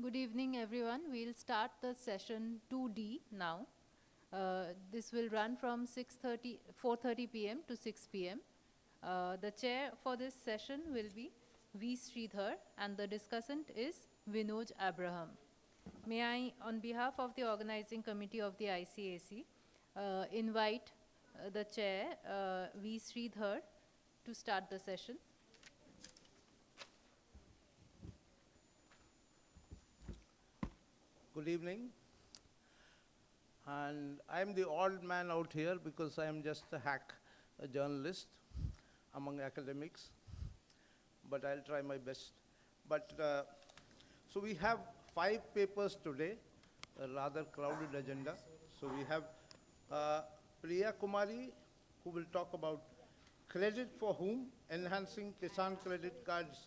Good evening, everyone. We'll start the session 2D now. This will run from 4:30 p.m. to 6 p.m. The chair for this session will be V. Sridhar, and the discussant is Vinoj Abraham. May I, on behalf of the organizing committee of the ICAC, invite the chair, V. Sridhar, to start the session. Good evening. And I'm the odd man out here because I'm just a hack, a journalist among academics, but I'll try my best. So we have 5 papers today, a rather crowded agenda. So we have Priya Kumari, who will talk about credit for whom, enhancing Kisan credit cards,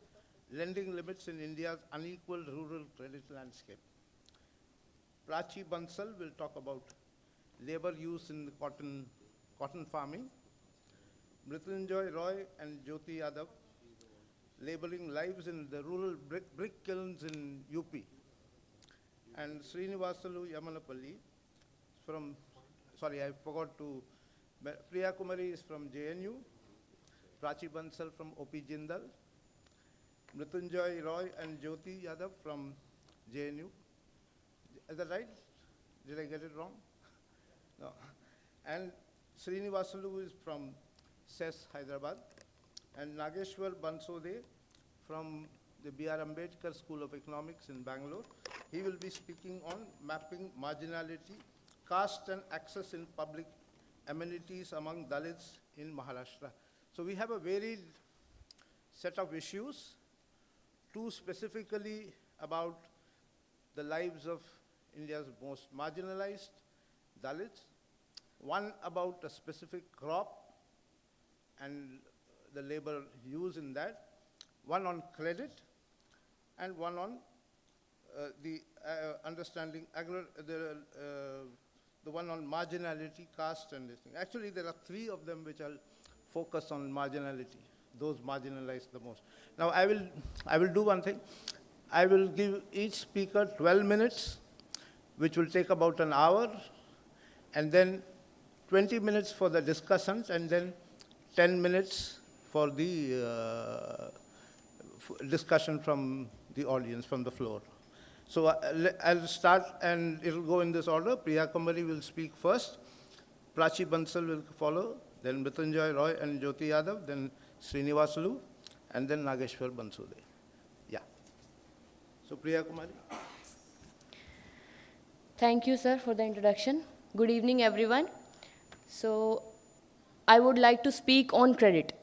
lending limits in India's unequal rural credit landscape. Prachi Bansal will talk about labor use in the cotton farming. Mrityunjay Rao and Jyoti Yadav, labeling lives in the rural brick kilns in UP. And Sreenivasulu Yamanapalli from, sorry, I forgot to, Priya Kumari is from JNU, Prachi Bansal from OP Jindal, Mrityunjay Rao and Jyoti Yadav from JNU. Is that right? Did I get it wrong? No. And Sreenivasulu is from CES, Hyderabad. And Nageshwar Bansode from the B.R. Ambedkar School of Economics in Bangalore. He will be speaking on mapping marginality, caste and access in public amenities among Dalits in Maharashtra. So we have a varied set of issues, 2 specifically about the lives of India's most marginalized Dalits, 1 about a specific crop and the labor use in that, 1 on credit, and 1 on the understanding, the one on marginality, caste, and this thing. Actually, there are 3 of them which I'll focus on marginality, those marginalized the most. Now, I will do one thing. I will give each speaker 12 minutes, which will take about an hour, and then 20 minutes for the discussant, and then 10 minutes for the discussion from the audience, from the floor. So I'll start, and it'll go in this order. Priya Kumari will speak first, Prachi Bansal will follow, then Mrityunjay Rao and Jyoti Yadav, then Sreenivasulu, and then Nageshwar Bansode. Yeah. So Priya Kumari. Thank you, sir, for the introduction. Good evening, everyone. So, I would like to speak on credit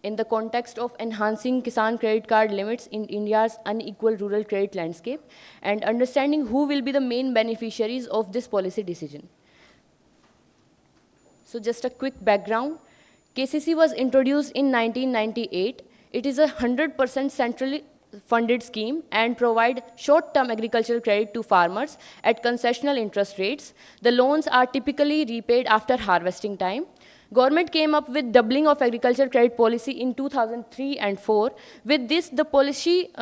in the context of enhancing Kisan credit card limits in India's unequal rural credit landscape and understanding who will be the main beneficiaries of this policy decision. So, just a quick background. KCC was introduced in 1998. It is a 100% centrally funded scheme and provide short-term agricultural credit to farmers at concessional interest rates. The loans are typically repaid after harvesting time. Government came up with doubling of agriculture credit policy in 2003 and 4. With this, the policy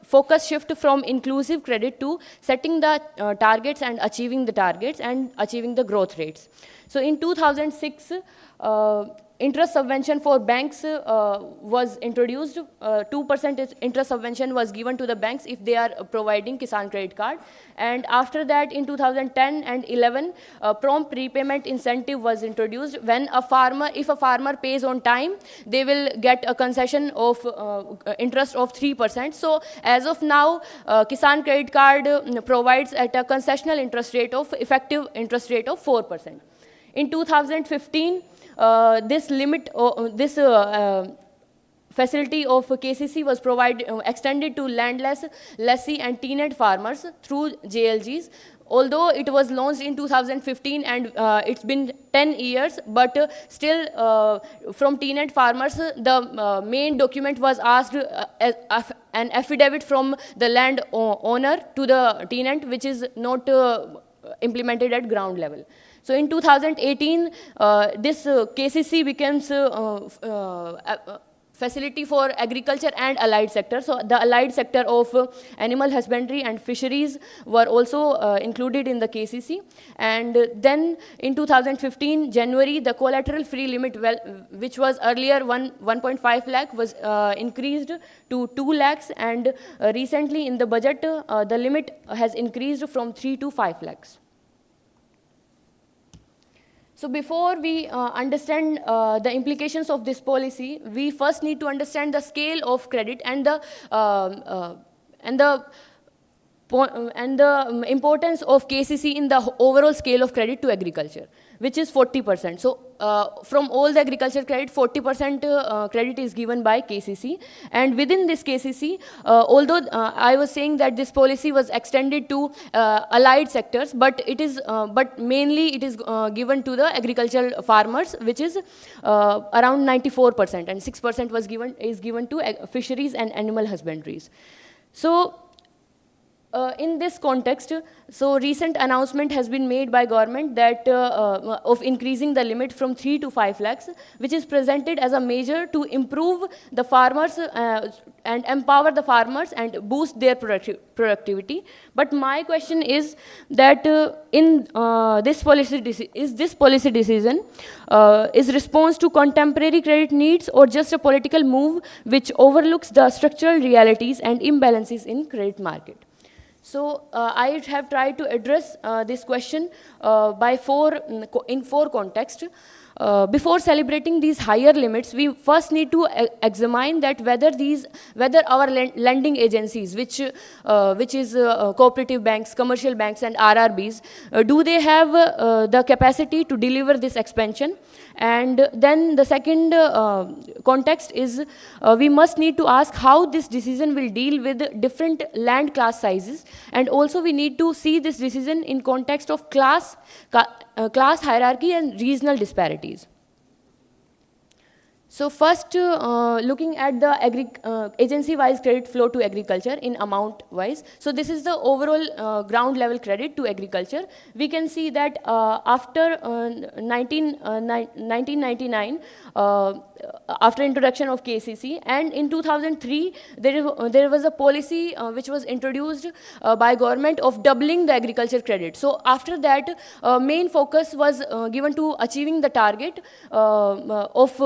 focus shift from inclusive credit to setting the targets and achieving the targets and achieving the growth rates. So in 2006, interest subvention for banks was introduced. 2% interest subvention was given to the banks if they are providing Kisan credit card. And after that, in 2010 and 11, prompt repayment incentive was introduced. When if a farmer pays on time, they will get a concession of interest of 3%. So as of now, Kisan credit card provides at a concessional interest rate of effective interest rate of 4%. In 2015, this facility of KCC was extended to landless, lessee and tenant farmers through JLGs. Although it was launched in 2015 and it's been 10 years, but still from tenant farmers, the main document was asked an affidavit from the land owner to the tenant, which is not implemented at ground level. So in 2018, this KCC becomes facility for agriculture and allied sector. So the allied sector of animal husbandry and fisheries were also included in the KCC. And then in 2015 January, the collateral free limit, which was earlier 1.5 lakh, was increased to 2 lakhs, and recently in the budget the limit has increased from 3 to 5 lakhs. So before we understand the implications of this policy, we first need to understand the scale of credit and the importance of KCC in the overall scale of credit to agriculture, which is 40%. So from all the agriculture credit, 40% credit is given by KCC. And within this KCC, although I was saying that this policy was extended to allied sectors, but mainly it is given to the agricultural farmers, which is around 94%, and 6% is given to fisheries and animal husbandries. So in this context, so recent announcement has been made by government that of increasing the limit from 3 to 5 lakhs, which is presented as a measure to improve the farmers and empower the farmers and boost their productivity. But my question is that this policy decision is response to contemporary credit needs, or just a political move which overlooks the structural realities and imbalances in credit market? So I have tried to address this question in four contexts. Before celebrating these higher limits, we first need to examine that whether our lending agencies, which is cooperative banks, commercial banks, and RRBs, do they have the capacity to deliver this expansion? And then the second context is we must need to ask how this decision will deal with different land class sizes, and also we need to see this decision in context of class hierarchy and regional disparities. So first, looking at the agency-wise credit flow to agriculture in amount-wise. So this is the overall ground-level credit to agriculture. We can see that after 1999, after introduction of KCC, and in 2003, there was a policy which was introduced by government of doubling the agriculture credit. So after that, main focus was given to achieving the target of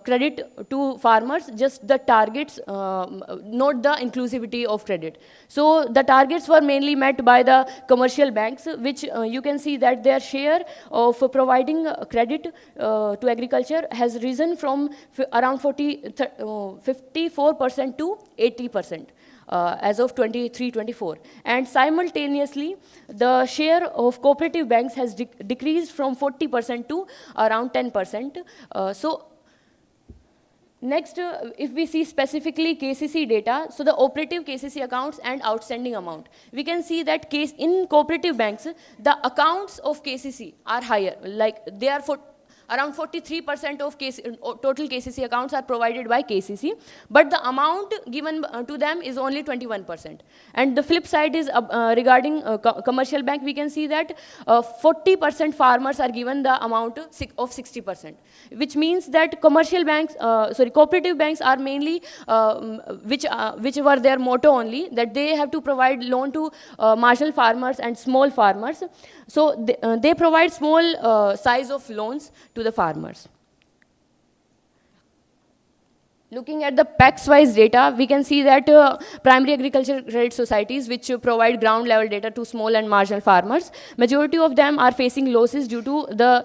credit to farmers, just the targets, not the inclusivity of credit. So the targets were mainly met by the commercial banks, which you can see that their share of providing credit to agriculture has risen from around 54% to 80%. As of 23-24, and simultaneously the share of cooperative banks has decreased from 40% to around 10%. Next, if we see specifically KCC data, so the operative KCC accounts and outstanding amount, we can see that in cooperative banks, the accounts of KCC are higher, like they are around 43% of total KCC accounts are provided by KCC, but the amount given to them is only 21%. And the flip side is regarding commercial bank, we can see that 40% farmers are given the amount of 60%, which means that cooperative banks are mainly, which were their motto only, that they have to provide loan to marginal farmers and small farmers. So they provide small size of loans to the farmers. Looking at the PAX-wise data, we can see that primary agricultural credit societies, which provide ground level data to small and marginal farmers, majority of them are facing losses due to the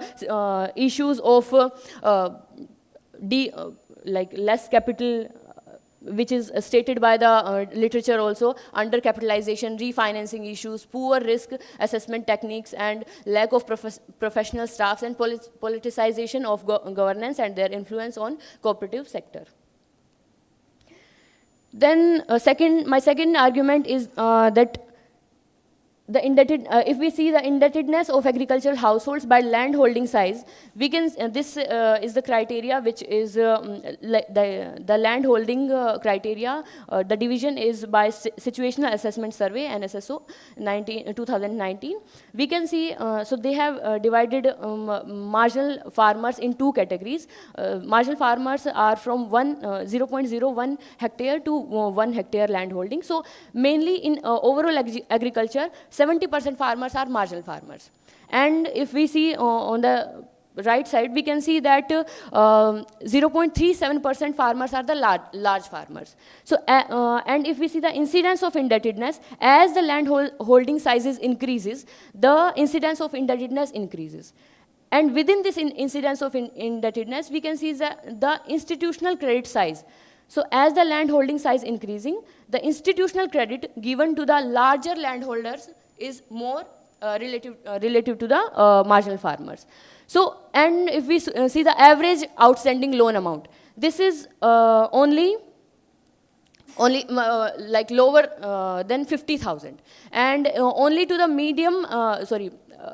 issues of less capital, which is stated by the literature also, undercapitalization, refinancing issues, poor risk assessment techniques, and lack of professional staffs, and politicization of governance and their influence on cooperative sector. Then my second argument is that if we see the indebtedness of agricultural households by land holding size, we can, this is the criteria which is the land holding criteria. The division is by situational assessment survey, NSSO 2019. We can see, so they have divided marginal farmers in two categories. Marginal farmers are from 0.01 hectare to 1 hectare land holding. So mainly in overall agriculture, 70% farmers are marginal farmers. And if we see on the right side, we can see that 0.37% farmers are the large farmers. So, and if we see the incidence of indebtedness, as the land holding sizes increases, the incidence of indebtedness increases. And within this incidence of indebtedness, we can see the institutional credit size. So as the land holding size increasing, the institutional credit given to the larger landholders is more relative to the marginal farmers. So, and if we see the average outstanding loan amount, this is only like lower than 50,000, and only to the medium,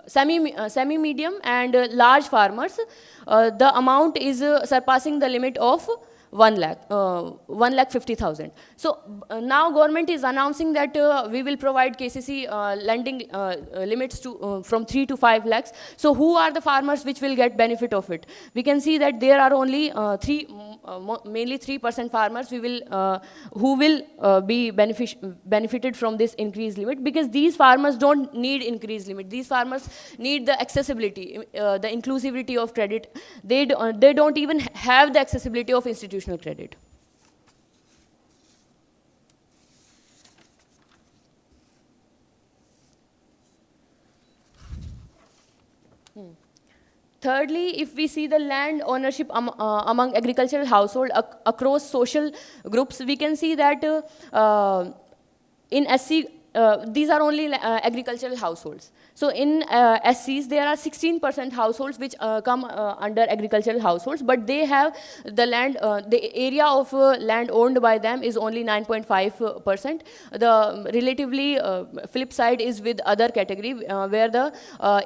semi-medium and large farmers, the amount is surpassing the limit of 1,50,000. So now government is announcing that we will provide KCC lending limits to from 3 to 5 lakhs. So who are the farmers which will get benefit of it? We can see that there are only mainly 3% farmers who will be benefited from this increased limit, because these farmers don't need increased limit. These farmers need the accessibility, the inclusivity of credit. They don't even have the accessibility of institutional credit. Thirdly, if we see the land ownership among agricultural household across social groups, we can see that in SC, these are only agricultural households. So in SCs, there are 16% households which come under agricultural households, but they have the land, the area of land owned by them is only 9.5%. The relatively flip side is with other category, where the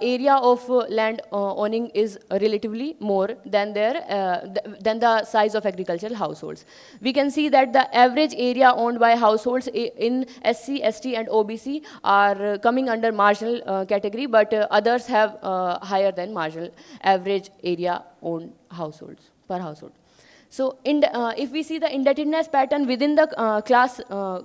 area of land owning is relatively more than than the size of agricultural households. We can see that the average area owned by households in SC, ST, and OBC are coming under marginal category, but others have higher than marginal average area owned households per household. So if we see the indebtedness pattern within the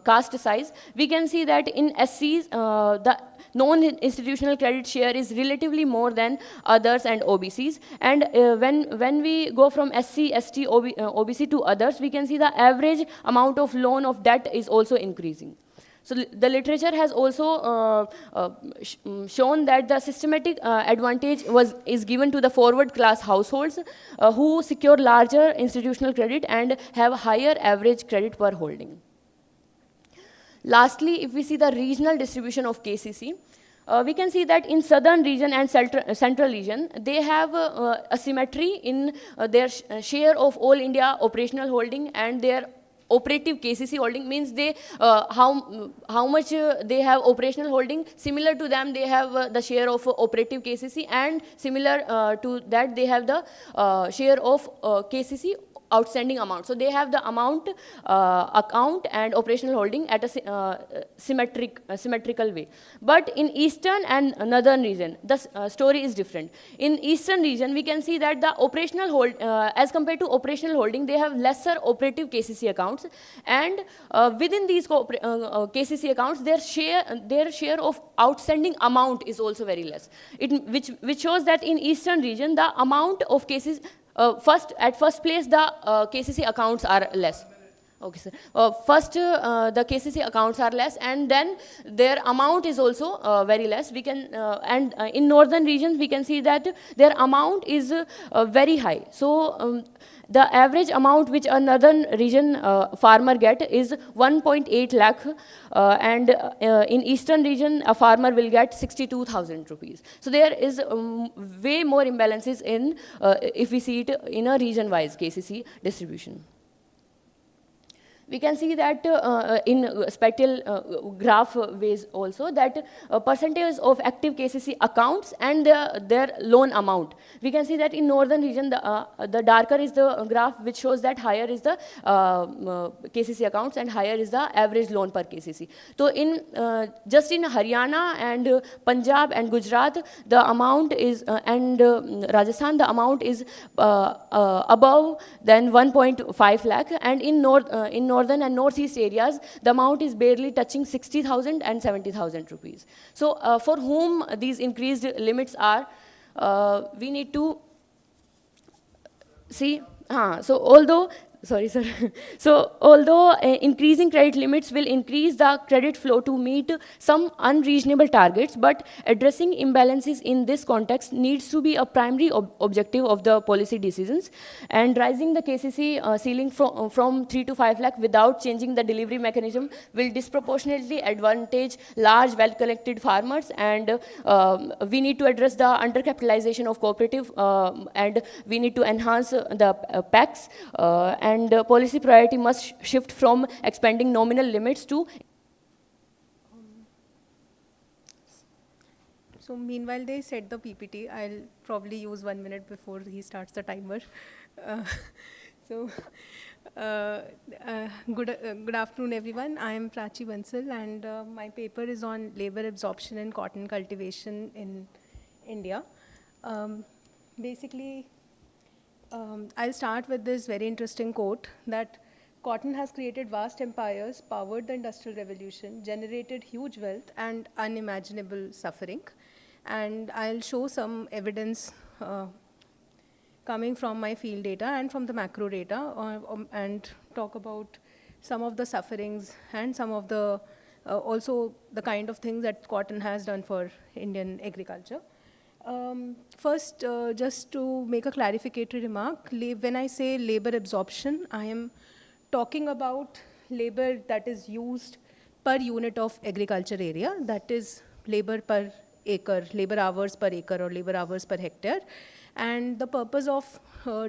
caste size, we can see that in SCs, the non-institutional credit share is relatively more than others and OBCs. And when we go from SC, ST, OBC to others, we can see the average amount of loan of debt is also increasing. So the literature has also shown that the systematic advantage is given to the forward class households who secure larger institutional credit and have higher average credit per holding. Lastly, if we see the regional distribution of KCC, we can see that in southern region and central region, they have a symmetry in their share of all India operational holding and their operative KCC holding. Means they how much they have operational holding. Similar to them, they have the share of operative KCC, and similar to that, they have the share of KCC outstanding amount. So they have the amount, account, and operational holding at a symmetrical way. But in eastern and northern region, the story is different. In eastern region, we can see that the operational hold, as compared to operational holding, they have lesser operative KCC accounts, and within these KCC accounts, their share of outstanding amount is also very less. Which shows that in eastern region, the amount of cases at first place, the KCC accounts are less. Okay, sir. First, the KCC accounts are less, and then their amount is also very less. We can, and in northern regions, we can see that their amount is very high. So the average amount which a northern region farmer get is 1.8 lakh, and in eastern region, a farmer will get 62,000 rupees. So there is way more imbalances in, if we see it in a region-wise KCC distribution. we can see that in spectral graph ways also, that percentage of active KCC accounts and their loan amount. We can see that in northern region, the darker is the graph which shows that higher is the KCC accounts and higher is the average loan per KCC. So in just in Haryana and Punjab and Gujarat, the amount is and Rajasthan, the amount is above than 1.5 lakh, and in northern and northeast areas, the amount is barely touching 60,000 and 70,000 rupees. So for whom these increased limits are, we need to see. So although, sorry, sir. So although increasing credit limits will increase the credit flow to meet some unreasonable targets, but addressing imbalances in this context needs to be a primary objective of the policy decisions. And raising the KCC ceiling from 3 to 5 lakh without changing the delivery mechanism will disproportionately advantage large, well-connected farmers. And we need to address the undercapitalization of cooperative, and we need to enhance the PACs. And policy priority must shift from expanding nominal limits to. So meanwhile they set the PPT, I'll probably use 1 minute before he starts the timer. Good afternoon, everyone. I am Prachi Bansal, and my paper is on labor absorption and cotton cultivation in India. Basically, I'll start with this very interesting quote that cotton has created vast empires, powered the Industrial Revolution, generated huge wealth and unimaginable suffering. And I'll show some evidence coming from my field data and from the macro data, and talk about some of the sufferings and some of the also the kind of things that cotton has done for Indian agriculture. First, just to make a clarificatory remark, when I say labor absorption, I am talking about labor that is used per unit of agriculture area, that is labor per acre, labor hours per acre or labor hours per hectare. And the purpose of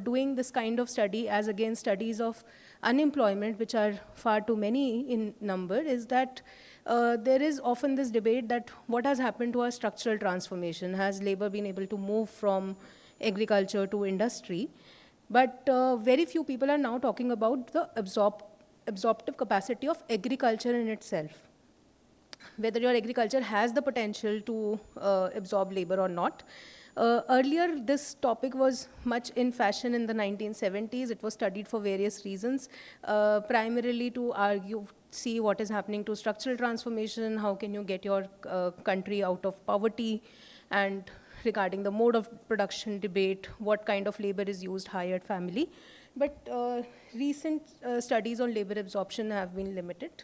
doing this kind of study as against studies of unemployment, which are far too many in number, is that there is often this debate that what has happened to our structural transformation? Has labor been able to move from agriculture to industry? But very few people are now talking about the absorptive capacity of agriculture in itself. Whether your agriculture has the potential to absorb labor or not. Earlier, this topic was much in fashion in the 1970s. It was studied for various reasons, primarily to see what is happening to structural transformation, how can you get your country out of poverty, and regarding the mode of production debate, what kind of labor is used, hired, family. But recent studies on labor absorption have been limited.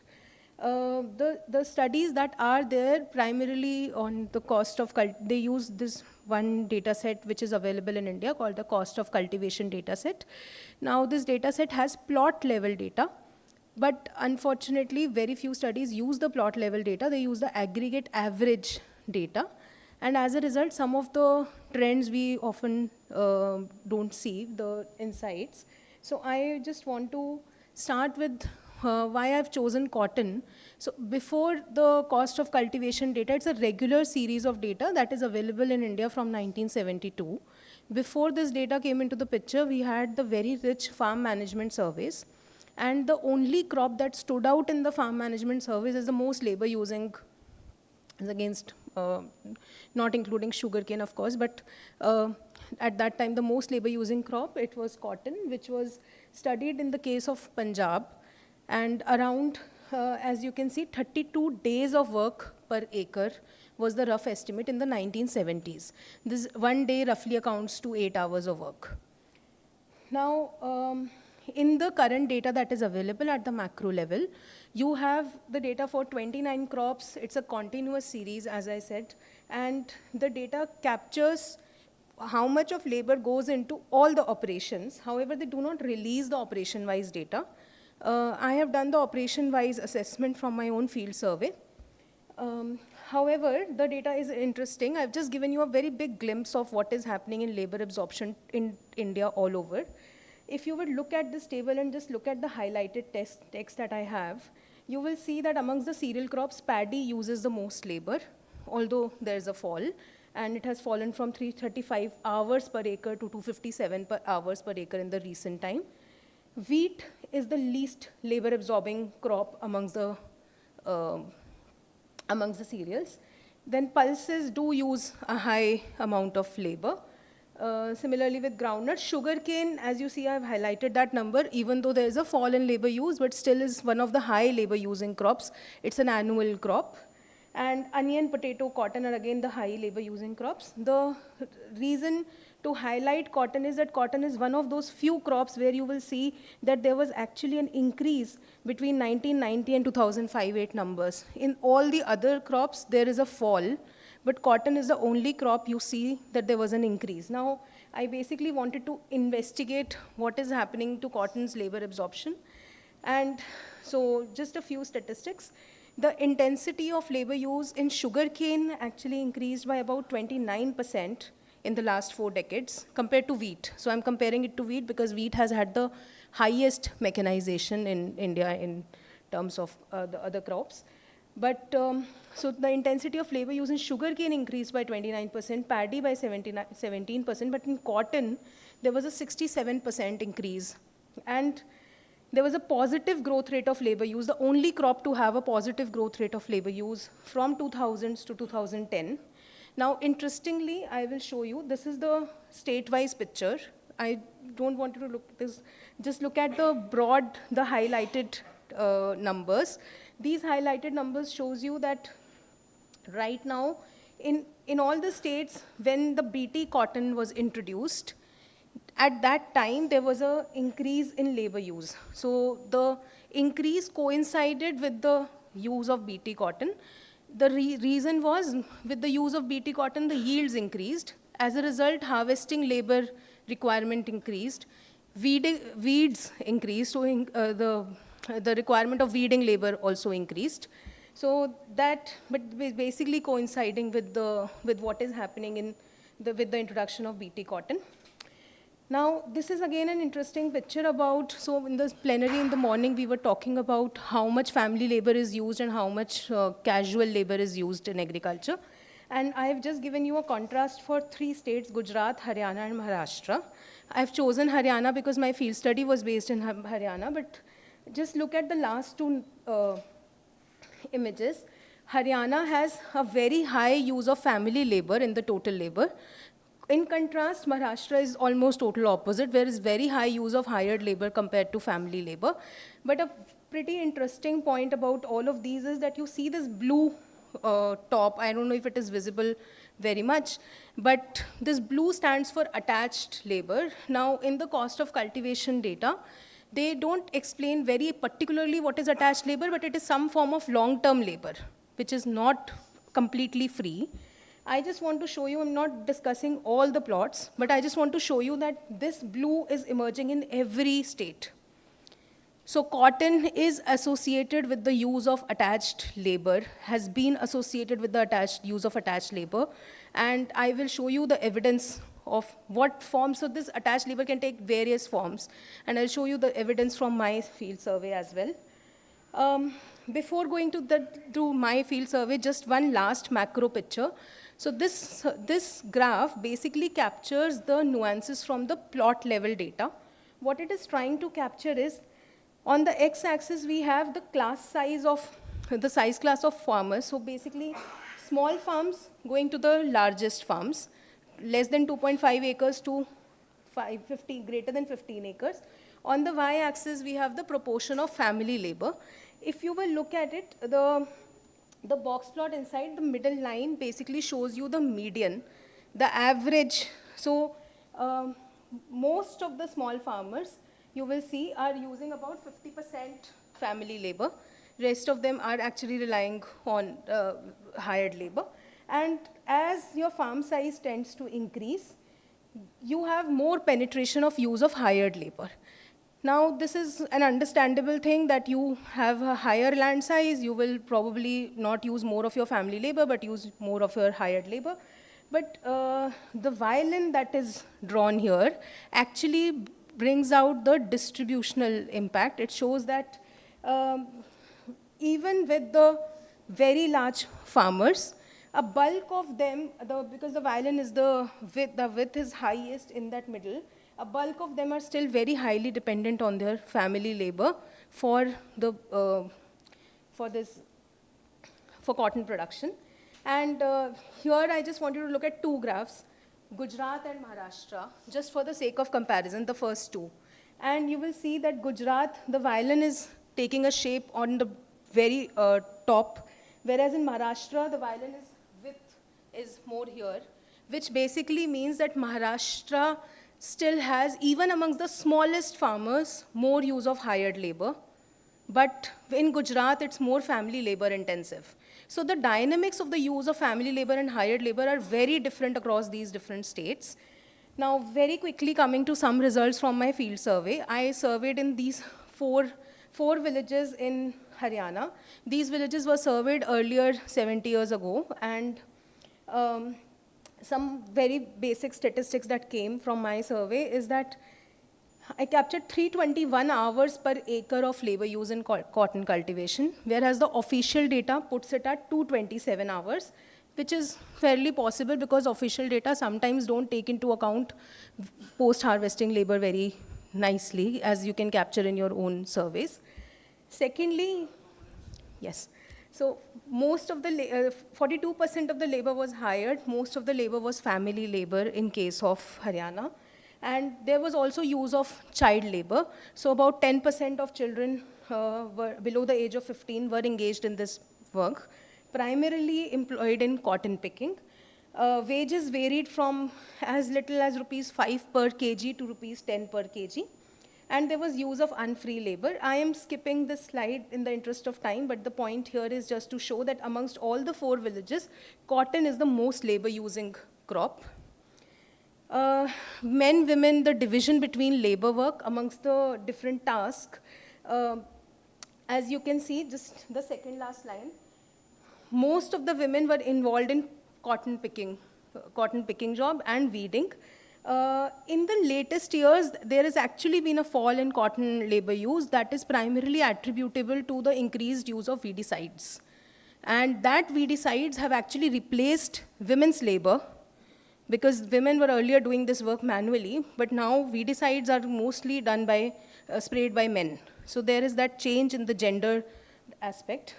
The studies that are there primarily on the cost of, they use this one data set which is available in India called the cost of cultivation data set. Now this data set has plot level data, but unfortunately very few studies use the plot level data, they use the aggregate average data. And as a result, some of the trends we often don't see, the insights. So I just want to start with why I've chosen cotton. So before the cost of cultivation data, it's a regular series of data that is available in India from 1972. Before this data came into the picture, we had the very rich farm management surveys. And the only crop that stood out in the farm management surveys is the most labor using, against, not including sugarcane of course, but at that time the most labor using crop, it was cotton, which was studied in the case of Punjab. And around, as you can see, 32 days of work per acre was the rough estimate in the 1970s. This 1 day roughly accounts to 8 hours of work. Now, in the current data that is available at the macro level, you have the data for 29 crops. It's a continuous series, as I said, and the data captures how much of labor goes into all the operations. However, they do not release the operation-wise data. I have done the operation-wise assessment from my own field survey. However, the data is interesting. I've just given you a very big glimpse of what is happening in labor absorption in India all over. if you would look at this table and just look at the highlighted text that I have, you will see that amongst the cereal crops, paddy uses the most labor, although there's a fall, and it has fallen from 335 hours per acre to 257 hours per acre in the recent time. Wheat is the least labor-absorbing crop amongst the cereals. Then pulses do use a high amount of labor. Similarly with groundnut, sugarcane, as you see, I've highlighted that number, even though there is a fall in labor use, but still is one of the high labor using crops. It's an annual crop. And onion, potato, cotton are again the high labor using crops. The reason to highlight cotton is that cotton is one of those few crops where you will see that there was actually an increase between 1990 and 2005-8 numbers. In all the other crops, there is a fall, but cotton is the only crop you see that there was an increase. Now, I basically wanted to investigate what is happening to cotton's labor absorption. And so just a few statistics. The intensity of labor use in sugarcane actually increased by about 29% in the last 4 decades compared to wheat. So I'm comparing it to wheat because wheat has had the highest mechanization in India in terms of the other crops. But so the intensity of labor use in sugarcane increased by 29%, paddy by 17%, but in cotton, there was a 67% increase. And there was a positive growth rate of labor use, the only crop to have a positive growth rate of labor use from 2000s to 2010. Now, interestingly, I will show you, this is the state-wise picture. I don't want you to look at this, just look at the broad, the highlighted numbers. These highlighted numbers shows you that right now, in all the states, when the BT cotton was introduced, at that time, there was an increase in labor use. So the increase coincided with the use of BT cotton. The reason was, with the use of BT cotton, the yields increased. As a result, harvesting labor requirement increased. Weeds increased, so the requirement of weeding labor also increased. So that, but basically coinciding with what is happening with the introduction of BT cotton. Now, this is again an interesting picture about, so in the plenary in the morning, we were talking about how much family labor is used and how much casual labor is used in agriculture. And I have just given you a contrast for 3 states, Gujarat, Haryana, and Maharashtra. I've chosen Haryana because my field study was based in Haryana, but just look at the last 2 images. Haryana has a very high use of family labor in the total labor. In contrast, Maharashtra is almost total opposite, where is very high use of hired labor compared to family labor. But a pretty interesting point about all of these is that you see this blue top. I don't know if it is visible very much, but this blue stands for attached labor. Now, in the cost of cultivation data, they don't explain very particularly what is attached labor, but it is some form of long-term labor, which is not completely free. I just want to show you, I'm not discussing all the plots, but I just want to show you that this blue is emerging in every state. So cotton is associated with the use of attached labor, has been associated with the use of attached labor, and I will show you the evidence of what forms. So this attached labor can take various forms, and I'll show you the evidence from my field survey as well. Before going to my field survey, just one last macro picture. So this graph basically captures the nuances from the plot level data. What it is trying to capture is, on the x-axis we have the size class of farmers. So basically, small farms going to the largest farms, less than 2.5 acres to greater than 15 acres. On the y-axis, we have the proportion of family labor. If you will look at it, the box plot inside the middle line basically shows you the median, the average. So most of the small farmers, you will see, are using about 50% family labor. Rest of them are actually relying on hired labor. And as your farm size tends to increase, you have more penetration of use of hired labor. Now, this is an understandable thing that you have a higher land size, you will probably not use more of your family labor, but use more of your hired labor. But the violin that is drawn here actually brings out the distributional impact. It shows that even with the very large farmers, a bulk of them, because the violin is the width is highest in that middle, a bulk of them are still very highly dependent on their family labor for cotton production. And here I just want you to look at two graphs, Gujarat and Maharashtra, just for the sake of comparison, the first two. And you will see that Gujarat, the violin is taking a shape on the very top, whereas in Maharashtra, the violin width is more here, which basically means that Maharashtra still has, even amongst the smallest farmers, more use of hired labor. But in Gujarat, it's more family labor intensive. So the dynamics of the use of family labor and hired labor are very different across these different states. Now, very quickly coming to some results from my field survey, I surveyed in these four villages in Haryana. These villages were surveyed earlier 70 years ago, and some very basic statistics that came from my survey is that I captured 321 hours per acre of labor use in cotton cultivation, whereas the official data puts it at 227 hours, which is fairly possible because official data sometimes don't take into account post-harvesting labor very nicely, as you can capture in your own surveys. Secondly, yes, so most of the 42% of the labor was hired, most of the labor was family labor in case of Haryana. And there was also use of child labor. So about 10% of children were below the age of 15 were engaged in this work, primarily employed in cotton picking. Wages varied from as little as rupees 5 per kg to rupees 10 per kg. And there was use of unfree labor. I am skipping this slide in the interest of time, but the point here is just to show that amongst all the 4 villages, cotton is the most labor-using crop. Men, women, the division between labor work amongst the different tasks, as you can see, just the second last line, most of the women were involved in cotton picking job and weeding. In the latest years, there has actually been a fall in cotton labor use that is primarily attributable to the increased use of weedicides. And that weedicides have actually replaced women's labor, because women were earlier doing this work manually, but now weedicides are mostly done by, sprayed by men. So there is that change in the gender aspect.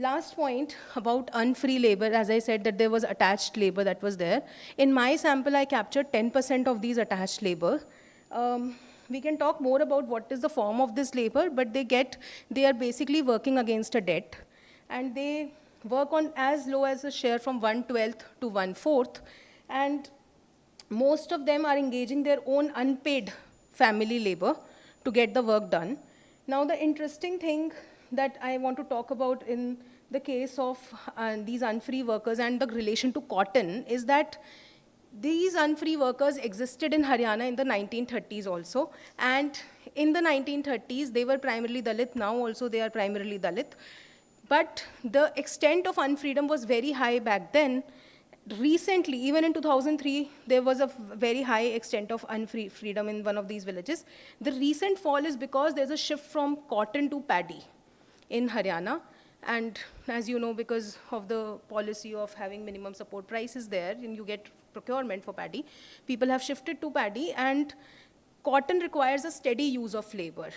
Last point about unfree labor, as I said that there was attached labor that was there. In my sample, I captured 10% of these attached labor. We can talk more about what is the form of this labor, but they are basically working against a debt. And they work on as low as a share from 1/12 to 1/4. And most of them are engaging their own unpaid family labor to get the work done. Now, the interesting thing that I want to talk about in the case of these unfree workers and the relation to cotton is that these unfree workers existed in Haryana in the 1930s also. And in the 1930s, they were primarily Dalit. Now also they are primarily Dalit. But the extent of unfreedom was very high back then. Recently, even in 2003, there was a very high extent of freedom in one of these villages. The recent fall is because there's a shift from cotton to paddy in Haryana. And as you know, because of the policy of having minimum support prices there, and you get procurement for paddy, people have shifted to paddy, and cotton requires a steady use of labor.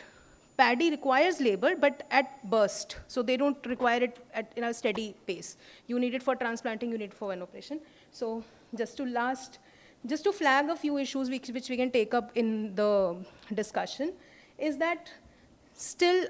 Paddy requires labor, but at burst. So they don't require it in a steady pace. You need it for transplanting, you need it for an operation. So just to flag a few issues which we can take up in the discussion, is that still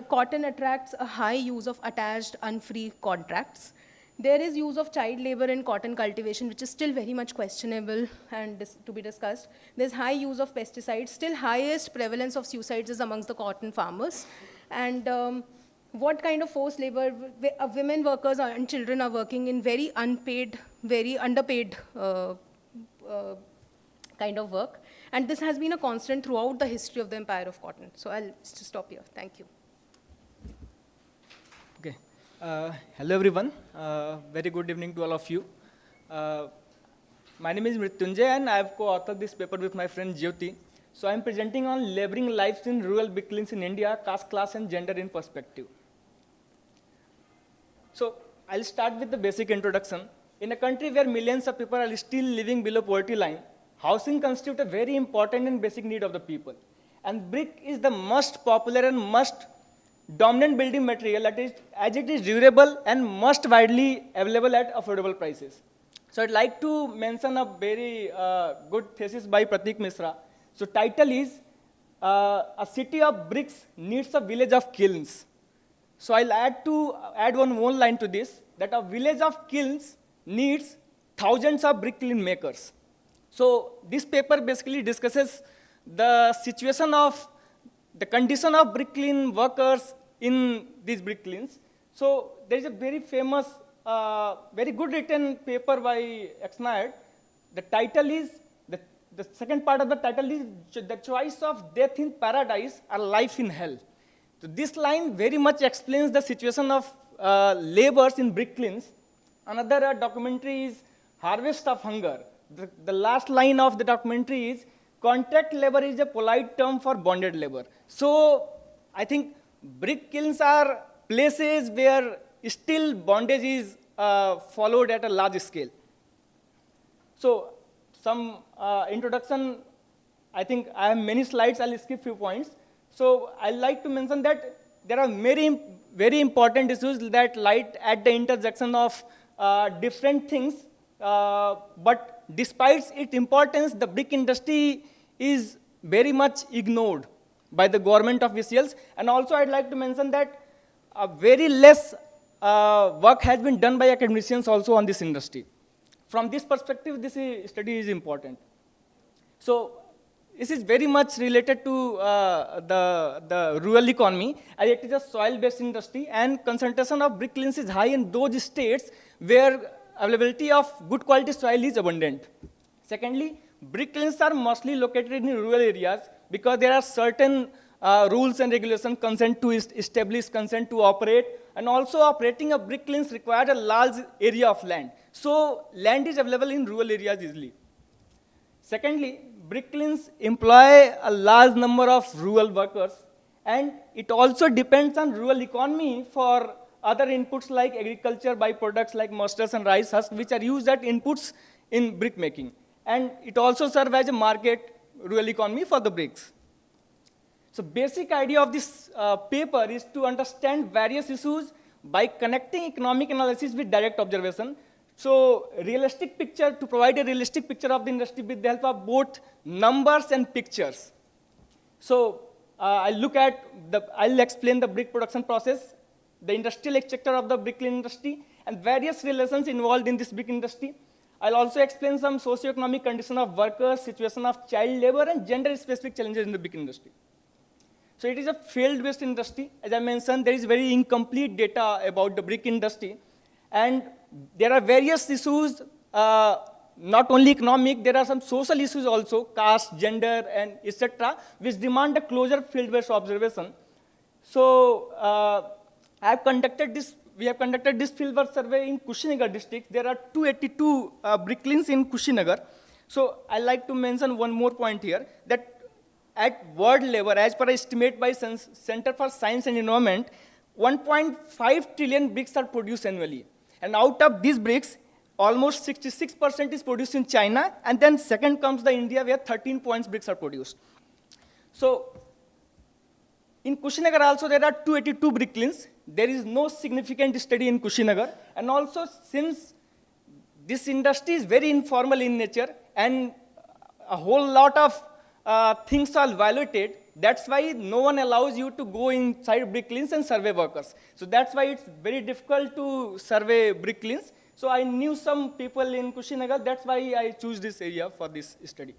cotton attracts a high use of attached unfree contracts. There is use of child labor in cotton cultivation, which is still very much questionable and to be discussed. There's high use of pesticides, still highest prevalence of suicides is amongst the cotton farmers. And what kind of forced labor? Women workers and children are working in very unpaid, very underpaid kind of work. And this has been a constant throughout the history of the empire of cotton. So I'll just stop here. Thank you. Okay. Hello, everyone. Very good evening to all of you. My name is Mrityunjay, and I have co-authored this paper with my friend Jyoti. So I'm presenting on laboring lives in rural brick kilns in India, caste, class, and gender in perspective. So I'll start with the basic introduction. In a country where millions of people are still living below poverty line, housing constitutes a very important and basic need of the people. And brick is the most popular and most dominant building material that is, as it is durable and most widely available at affordable prices. So I'd like to mention a very good thesis by Pratik Misra. So title is, A City of Bricks Needs a Village of Kilns. So I'll add one more line to this, that a village of kilns needs thousands of brick kiln makers. So this paper basically discusses the situation of, the condition of brick kiln workers in these brick kilns. So there is a very famous, very good written paper by Exnayed. The title is, the second part of the title is The Choice of Death in Paradise or Life in Hell. So this line very much explains the situation of laborers in brick kilns. Another documentary is Harvest of Hunger. The last line of the documentary is, contract labor is a polite term for bonded labor. So I think brick kilns are places where still bondage is followed at a large scale. So some introduction, I think I have many slides, I'll skip few points. So I'd like to mention that there are very important issues that lie at the intersection of different things, but despite its importance, the brick industry is very much ignored by the government officials. And also I'd like to mention that very less work has been done by academicians also on this industry. From this perspective, this study is important. So this is very much related to the rural economy, as it is a soil-based industry, and concentration of brick kilns is high in those states where availability of good quality soil is abundant. Secondly, brick kilns are mostly located in rural areas because there are certain rules and regulations, consent to establish, consent to operate, and also operating a brick kilns requires a large area of land. So land is available in rural areas easily. Secondly, brick kilns employ a large number of rural workers, and it also depends on rural economy for other inputs like agriculture byproducts like mustards and rice husks, which are used as inputs in brick making. And it also serves as a market rural economy for the bricks. So basic idea of this paper is to understand various issues by connecting economic analysis with direct observation. So realistic picture, to provide a realistic picture of the industry with the help of both numbers and pictures. So I'll explain the brick production process, the industrial sector of the brick industry, and various relations involved in this brick industry. I'll also explain some socio-economic condition of workers, situation of child labor, and gender-specific challenges in the brick industry. So it is a field-based industry. As I mentioned, there is very incomplete data about the brick industry. And there are various issues, not only economic, there are some social issues also, caste, gender, and etc., which demand a closer field-based observation. So we have conducted this fieldwork survey in Kushinagar district. There are 282 brick kilns in Kushinagar. So I'd like to mention one more point here, that at world level, as per estimate by Center for Science and Environment, 1.5 trillion bricks are produced annually. And out of these bricks, almost 66% is produced in China, and then second comes the India, where 13 points bricks are produced. So in Kushinagar also there are 282 brick kilns. There is no significant study in Kushinagar. And also, since this industry is very informal in nature and a whole lot of things are violated, that's why no one allows you to go inside brick kilns and survey workers. So that's why it's very difficult to survey brick kilns. So I knew some people in Kushinagar, that's why I chose this area for this study.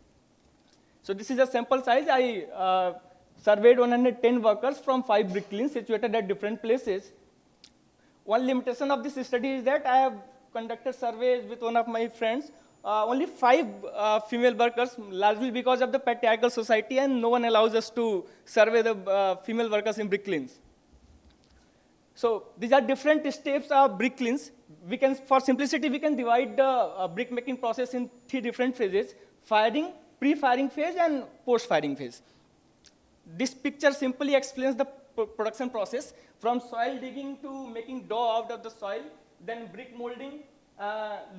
So this is a sample size. I surveyed 110 workers from 5 brick kilns situated at different places. One limitation of this study is that I have conducted surveys with one of my friends. Only 5 female workers, largely because of the patriarchal society, and no one allows us to survey the female workers in brick kilns. So these are different steps of brick kilns. For simplicity, we can divide the brick making process in 3 different phases: firing, pre-firing phase and post-firing phase. This picture simply explains the production process from soil digging to making dough out of the soil, then brick molding,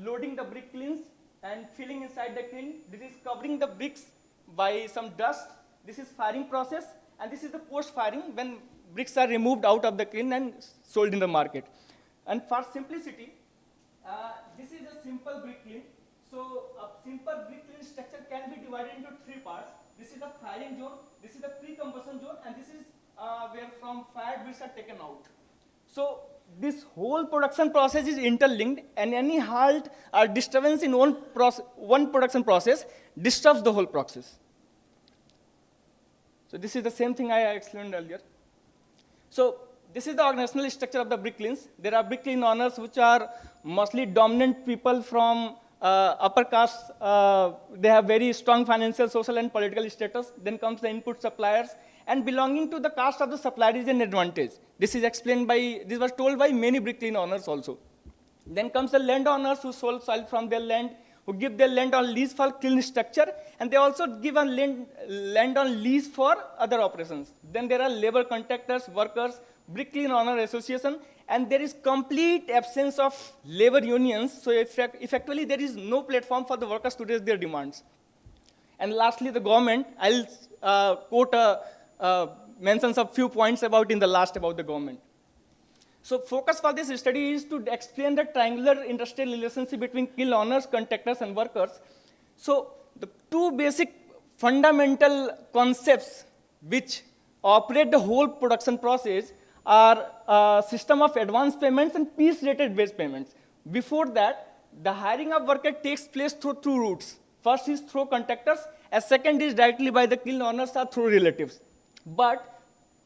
loading the brick kilns and filling inside the kiln. This is covering the bricks by some dust. This is firing process, and this is the post-firing when bricks are removed out of the kiln and sold in the market. And for simplicity, this is a simple brick kiln. So a simple brick kiln structure can be divided into three parts. This is the firing zone, this is the pre-combustion zone, and this is where from fired bricks are taken out. So this whole production process is interlinked, and any halt or disturbance in one production process disturbs the whole process. So this is the same thing I explained earlier. So this is the organizational structure of the brick kilns. There are brick kiln owners which are mostly dominant people from upper caste. They have very strong financial, social, and political status. Then comes the input suppliers, and belonging to the caste of the supplier is an advantage. This is explained by, this was told by many brick kiln owners also. Then comes the landowners who sold soil from their land, who give their land on lease for kiln structure, and they also give a land on lease for other operations. Then there are labor contractors, workers, brick kiln owner association, and there is complete absence of labor unions, so effectively there is no platform for the workers to raise their demands. And lastly, the government, I'll quote mentions a few points about in the last about the government. So focus for this study is to explain the triangular industrial relationship between kiln owners, contractors, and workers. So the two basic fundamental concepts which operate the whole production process are a system of advance payments and piece-rated wage payments. Before that, the hiring of worker takes place through two routes. First is through contractors, and second is directly by the kiln owners or through relatives. But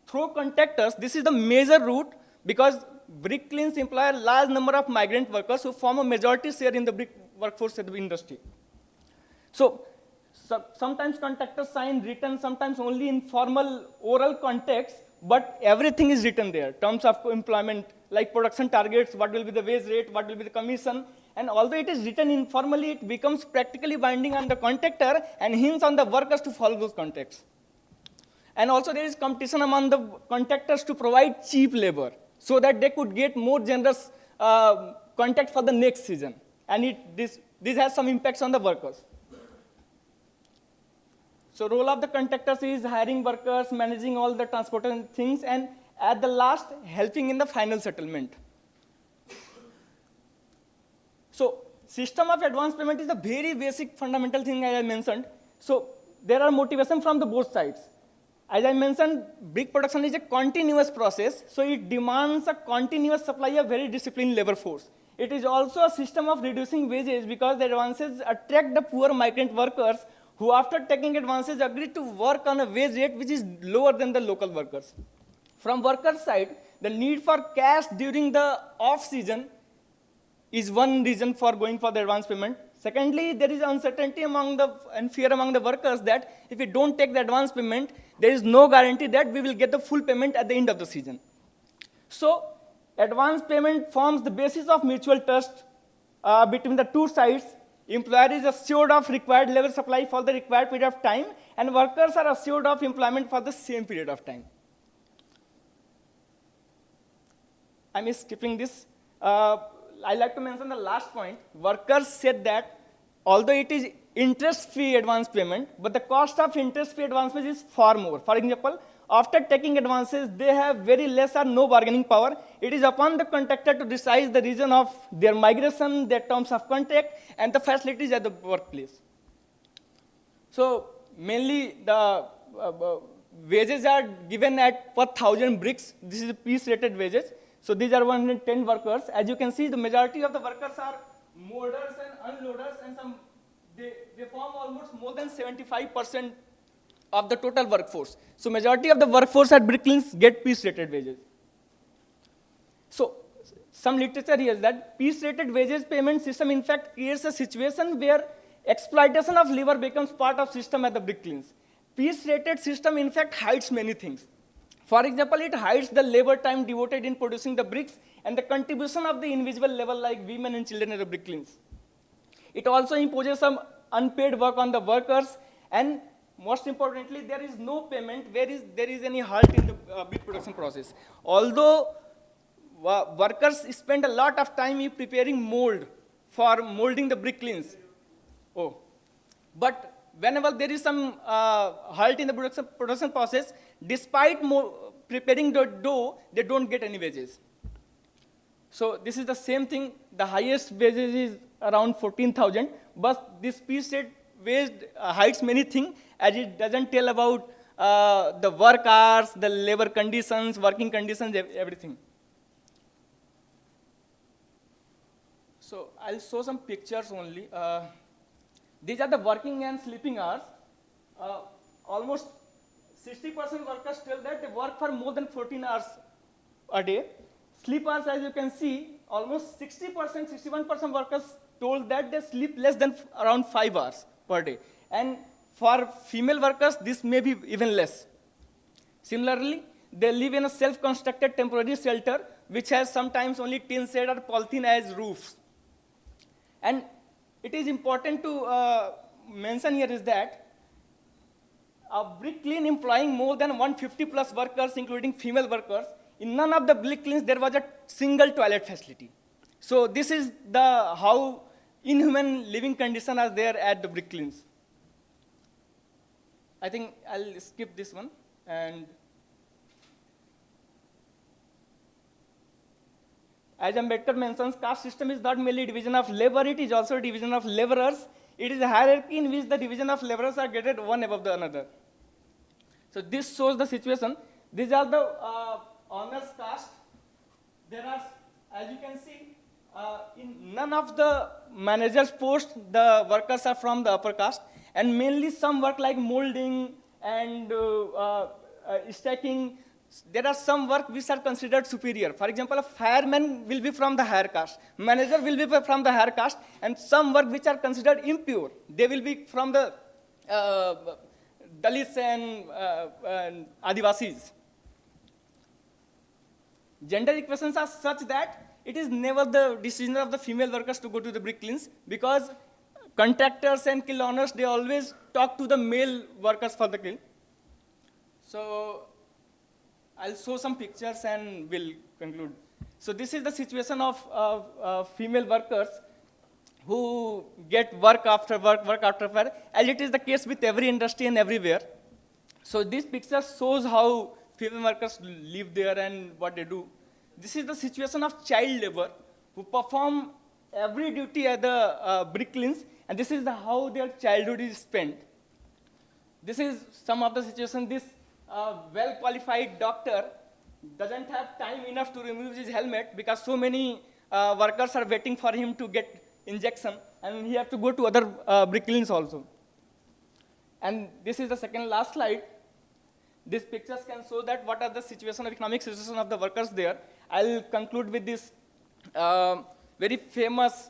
through contractors, this is the major route because brick kilns employ a large number of migrant workers who form a majority share in the brick workforce of the industry. So sometimes contractors sign written, sometimes only in formal oral context, but everything is written there. Terms of employment, like production targets, what will be the wage rate, what will be the commission, and although it is written informally, it becomes practically binding on the contractor and hints on the workers to follow those contracts. And also there is competition among the contractors to provide cheap labor so that they could get more generous contract for the next season. And this has some impacts on the workers. So role of the contractors is hiring workers, managing all the transport and things, and at the last, helping in the final settlement. So system of advance payment is the very basic fundamental thing I mentioned. So there are motivation from the both sides. As I mentioned, brick production is a continuous process, so it demands a continuous supply of very disciplined labor force. It is also a system of reducing wages because the advances attract the poor migrant workers who after taking advances agree to work on a wage rate which is lower than the local workers. From workers' side, the need for cash during the off-season is one reason for going for the advance payment. Secondly, there is uncertainty and fear among the workers that if we don't take the advance payment, there is no guarantee that we will get the full payment at the end of the season. So, advance payment forms the basis of mutual trust between the two sides. Employer is assured of required labor supply for the required period of time, and workers are assured of employment for the same period of time. I'm skipping this. I like to mention the last point. Workers said that although it is interest-free advance payment, but the cost of interest-free advances is far more. For example, after taking advances, they have very less or no bargaining power. It is upon the contractor to decide the reason of their migration, their terms of contract, and the facilities at the workplace. So mainly the wages are given at per 1,000 bricks. This is piece-rated wages. So these are 110 workers. As you can see, the majority of the workers are molders and unloaders, and they form almost more than 75% of the total workforce. So majority of the workforce at brick kilns get piece-rated wages. So some literature here is that piece-rated wages payment system in fact creates a situation where exploitation of labor becomes part of system at the brick kilns. Piece-rated system in fact hides many things. For example, it hides the labor time devoted in producing the bricks and the contribution of the invisible labor like women and children at the brick kilns. It also imposes some unpaid work on the workers, And most importantly, there is no payment where there is any halt in the brick production process. Although workers spend a lot of time in preparing mold for molding the bricklines. Oh, but whenever there is some halt in the production process, despite preparing the dough, they don't get any wages. So this is the same thing. The highest wages is around 14,000, but this piece rate wage hides many things, as it doesn't tell about the work hours, the labor conditions, working conditions, everything. So I'll show some pictures only. These are the working and sleeping hours. Almost 60% workers tell that they work for more than 14 hours a day. Sleep hours, as you can see, almost 60%, 61% workers told that they sleep less than around 5 hours per day. And for female workers, this may be even less. Similarly, they live in a self-constructed temporary shelter, which has sometimes only tin shed or polythene as roofs. And it is important to mention here is that a brick kiln employing more than 150 plus workers, including female workers, in none of the brick kilns there was a single toilet facility. So this is how inhuman living conditions are there at the brick kilns. I think I'll skip this one. And as Ambedkar mentions, caste system is not merely division of labor, it is also division of laborers. It is a hierarchy in which the division of laborers are graded one above the another. So this shows the situation. These are the honors caste. There are, as you can see, in none of the managers' posts, the workers are from the upper caste, and mainly some work like molding and stacking. There are some work which are considered superior. For example, a fireman will be from the higher caste, manager will be from the higher caste, and some work which are considered impure, they will be from the Dalits and Adivasis. Gender equations are such that it is never the decision of the female workers to go to the brick kilns, because contractors and kiln owners, they always talk to the male workers for the kiln. So I'll show some pictures and we'll conclude. So this is the situation of female workers who get work after work, as it is the case with every industry and everywhere. So this picture shows how female workers live there and what they do. This is the situation of child labor, who perform every duty at the brick kilns, and this is how their childhood is spent. This is some of the situation. This well-qualified doctor doesn't have time enough to remove his helmet because so many workers are waiting for him to get injection, and he has to go to other brick kilns also. And this is the second last slide. These pictures can show that what are the situation of economic situation of the workers there. I'll conclude with this very famous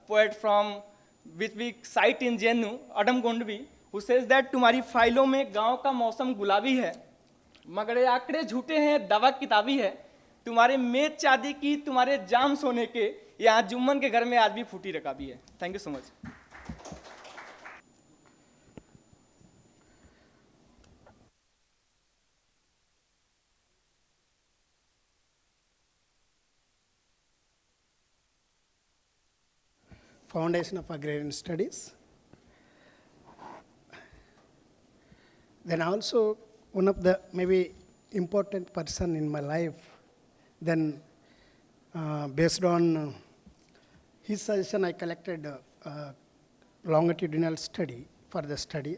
poet from which we cite in JNU, Adam Gondvi, who says that तुम्हारी फाइलों में गांव का मौसम गुलाबी है, मगर ये आंकड़े झूठे हैं, दवा किताबी है, तुम्हारे मेज चांदी की, तुम्हारे जाम सोने के, यहाँ जुम्मन के घर में आज भी फूटी रकाबी है. Thank you so much. Foundation of Agrarian Studies. Then also one of the maybe important person in my life, then based on his suggestion, I collected a longitudinal study for the study.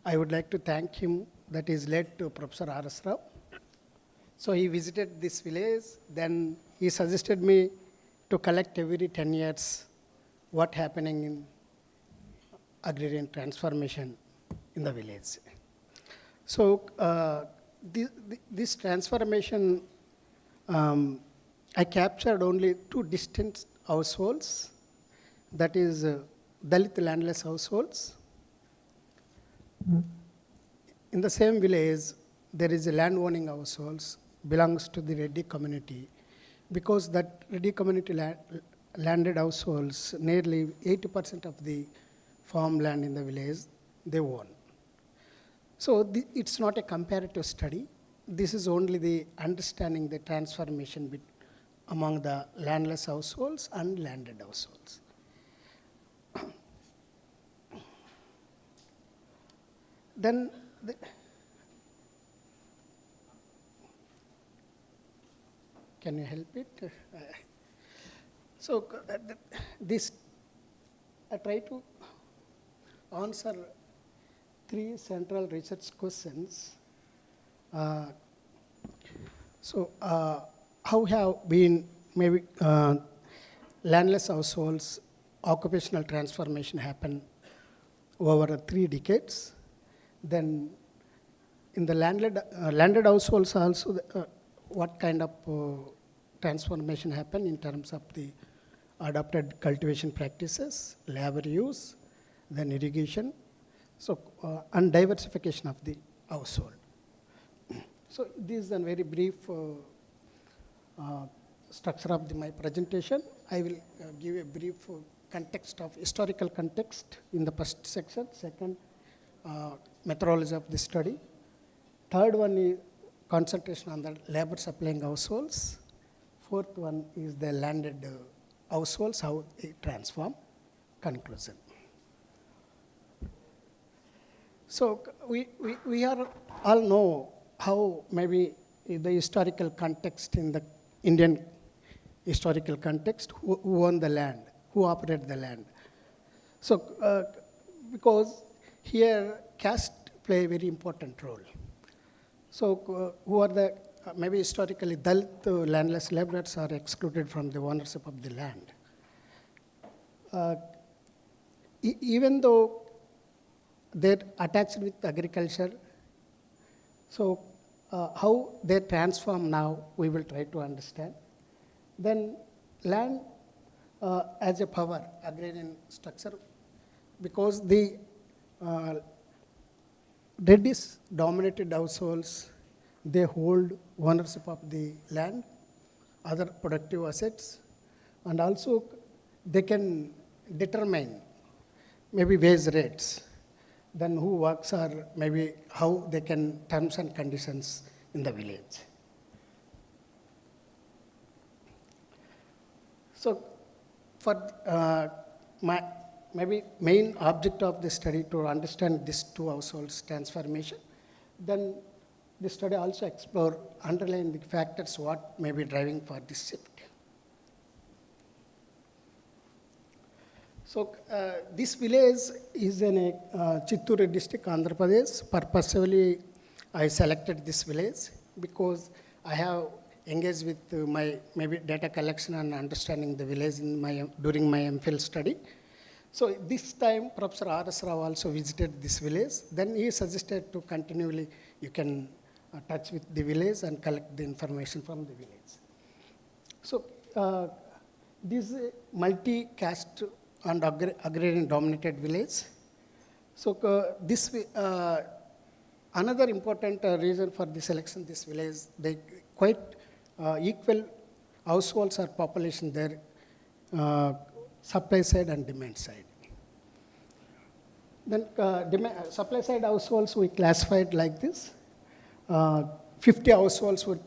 I would like to thank him, that is led to Professor R.S. Rao. So he visited this village, then he suggested me to collect every 10 years what happening in agrarian transformation in the village. So this transformation, I captured only 2 distinct households, that is Dalit landless households. In the same village, there is a land owning households belongs to the Reddy community, because that Reddy community landed households, nearly 80% of the farmland in the village, they own. So it's not a comparative study. This is only the understanding the transformation among the landless households and landed households. Then can you help it? This I try to answer 3 central research questions. How have been maybe landless households occupational transformation happen over 3 decades? Then in the landed households also, what kind of transformation happen in terms of the adopted cultivation practices, labor use, then irrigation, and diversification of the household. So this is a very brief structure of my presentation. I will give a brief context of historical context in the first section. Second, methodology of the study. Third one is concentration on the labor supplying households. Fourth one is the landed households, how they transform. Conclusion. So we are all know how maybe the historical context in the Indian historical context, who own the land, who operate the land. So because here caste play a very important role. So who are the maybe historically Dalit landless laborers are excluded from the ownership of the land. Even though they're attached with agriculture, so how they transform now, we will try to understand. Then land as a power, agrarian structure, because the reddish dominated households, they hold ownership of the land, other productive assets, and also they can determine maybe wage rates, then who works or maybe how they can terms and conditions in the village. So for my maybe main object of the study to understand these 2 households transformation, then the study also explore underlying the factors what may be driving for this shift. So this village is in a Chittoor district, Andhra Pradesh. Purposefully, I selected this village because I have engaged with my maybe data collection and understanding the village in during my MPhil study. So this time, Professor R.S. Rao also visited this village. Then he suggested to continually, you can touch with the village and collect the information from the village. So this is a multi-caste and agrarian dominated village. So this another important reason for the selection this village, they quite equal households or population there, supply side and demand side. Then supply side households we classified like this. 50 households were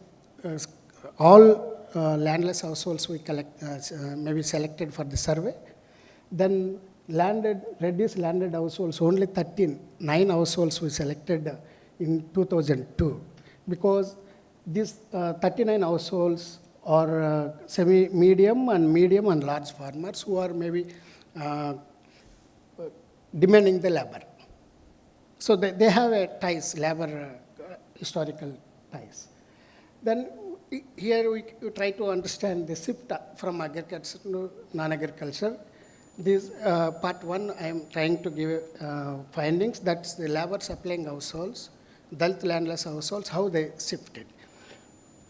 all landless households we maybe selected for the survey. Then reddish landed households, only 9 households we selected in 2002, because these 39 households are medium and large farmers who are maybe demanding the labor. So they have a ties, labor historical ties. Then here we try to understand the shift from agriculture to non-agriculture. This part 1, I am trying to give findings. That's the labor supplying households, Dalit landless households, how they shifted.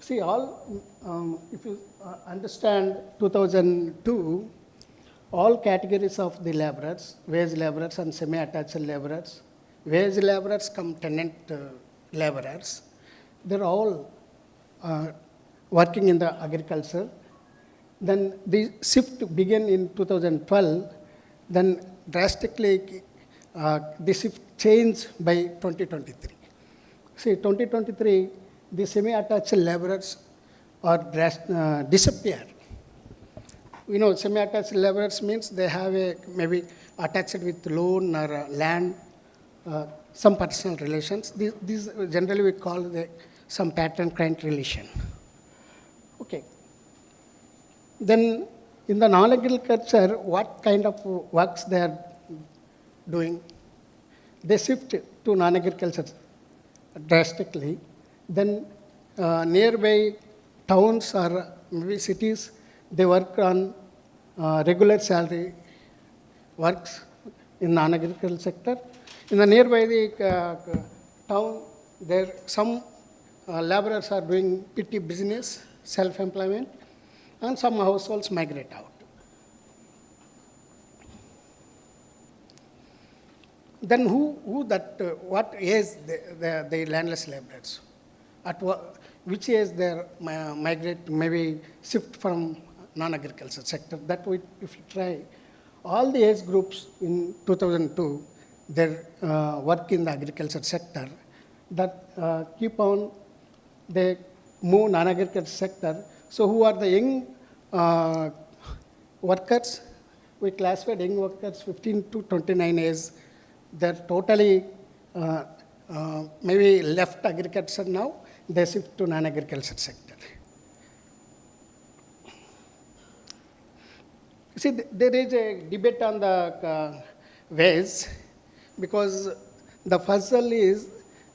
See, if you understand 2002, all categories of the laborers, wage laborers and semi-attached laborers, wage laborers come tenant laborers, they're all working in the agriculture. Then the shift began in 2012, then drastically this shift changed by 2023. See, 2023, the semi-attached laborers are disappear. You know, semi-attached laborers means they have a maybe attached with loan or land, some personal relations. These generally we call some pattern-client relation. Okay. Then in the non-agriculture, what kind of works they are doing? They shift to non-agriculture drastically. Then nearby towns or maybe cities, they work on regular salary works in non-agricultural sector. In the nearby the town, there some laborers are doing petty business, self-employment, and some households migrate out. Then what age the landless laborers? At which age they migrate, maybe shift from non-agriculture sector? That if you try, all the age groups in 2002, they work in the agriculture sector, that keep on, they move non-agriculture sector. So who are the young workers? We classified young workers 15 to 29 years. They're totally maybe left agriculture now, they shift to non-agriculture sector. See, there is a debate on the wage, because the puzzle is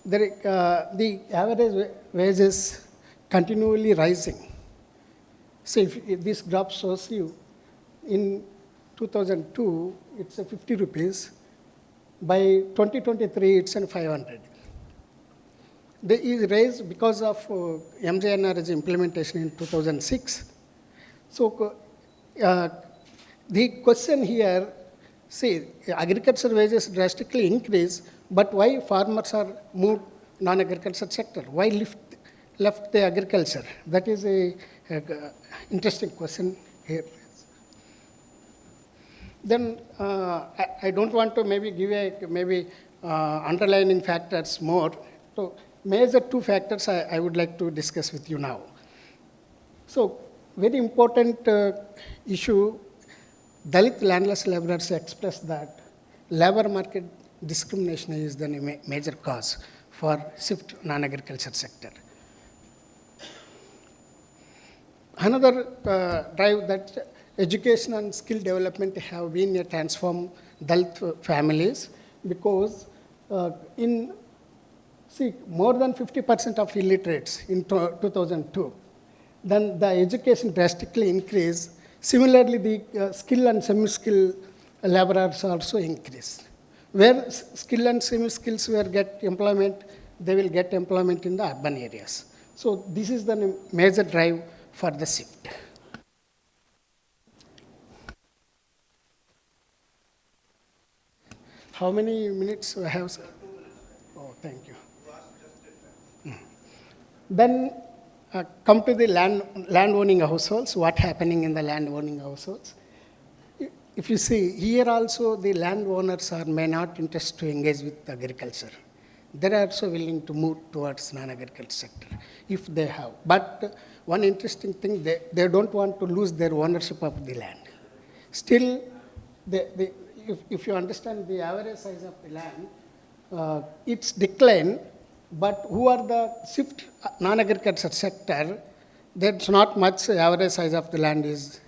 the average wage is continually rising. So if this graph shows you, in 2002, it's 50 rupees. By 2023, it's 500. They is raised because of MJNR's implementation in 2006. So the question here, see, agriculture wages drastically increase, but why farmers are moved non-agriculture sector? Why left the agriculture? That is a interesting question here. Then I don't want to maybe give underlining factors more. So major two factors I would like to discuss with you now. So very important issue, Dalit landless laborers express that labor market discrimination is the major cause for shift non-agriculture sector. Another drive that education and skill development have been a transform Dalit families, because more than 50% of illiterates in 2002. Then the education drastically increased. Similarly, the skill and semi-skill laborers also increased. Where skill and semi-skills will get employment, they will get employment in the urban areas. So this is the major drive for the shift. How many minutes I have, sir? Oh, thank you. Then come to the land owning households, what happening in the land owning households. If you see, here also the landowners may not interested to engage with agriculture. They are also willing to move towards non-agriculture sector, if they have. But one interesting thing, they don't want to lose their ownership of the land. Still, if you understand the average size of the land, it's decline, but who are the shift non-agriculture sector, there's not much average size of the land is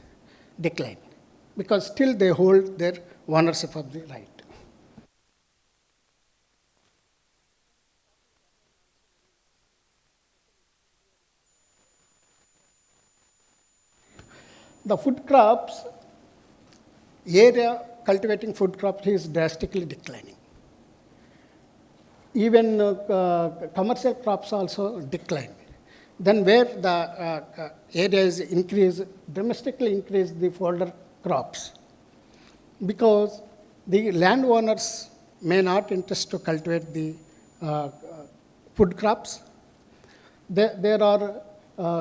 decline, because still they hold their ownership of the right. The food crops, area cultivating food crops is drastically declining. Even commercial crops also decline. Then where the area is increased, dramatically increased the fodder crops, because the landowners may not interest to cultivate the food crops. They are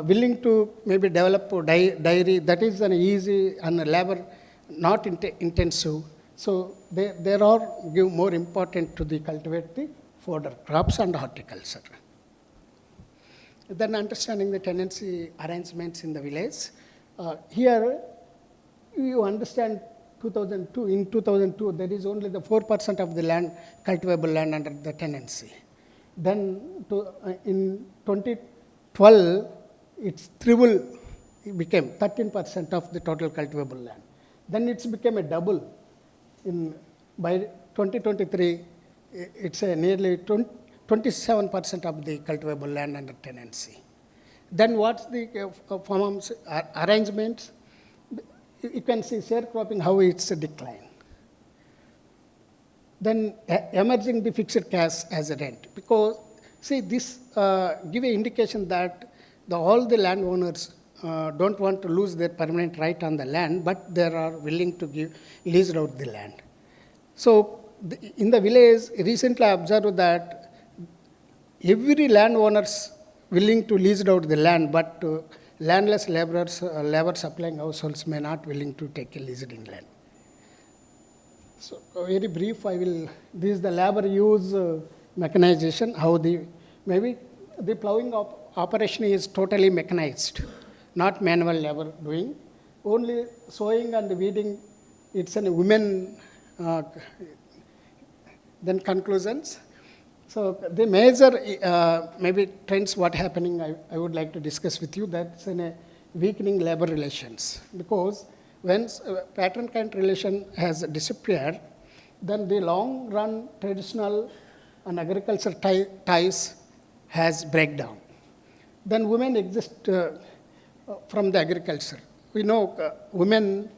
willing to maybe develop a dairy, that is an easy and labor not intensive. So they are give more important to the cultivate the fodder crops and horticulture. Then understanding the tenancy arrangements in the village. Here you understand 2002, in 2002 there is only the 4% of the land, cultivable land under the tenancy. Then in 2012 it's triple, it became 13% of the total cultivable land. Then it's became a double. By 2023 it's a nearly 27% of the cultivable land under tenancy. Then what's the farms arrangements? You can see sharecropping, how it's a decline. Then emerging the fixed caste as a rent. Because, see, this give an indication that all the landowners don't want to lose their permanent right on the land, but they are willing to give leased out the land. So, in the village, recently I observed that every landowners willing to lease out the land, but landless laborers, labor supplying households may not willing to take a leased in land. So very brief, this is the labor use mechanization, how maybe the plowing operation is totally mechanized, not manual labor doing. Only sowing and weeding, it's a women, then conclusions. So the major maybe trends what happening I would like to discuss with you, that's in a weakening labor relations. Because when pattern-kind relation has disappeared, then the long run traditional and agricultural ties has breakdown. Then women exist from the agriculture. We know women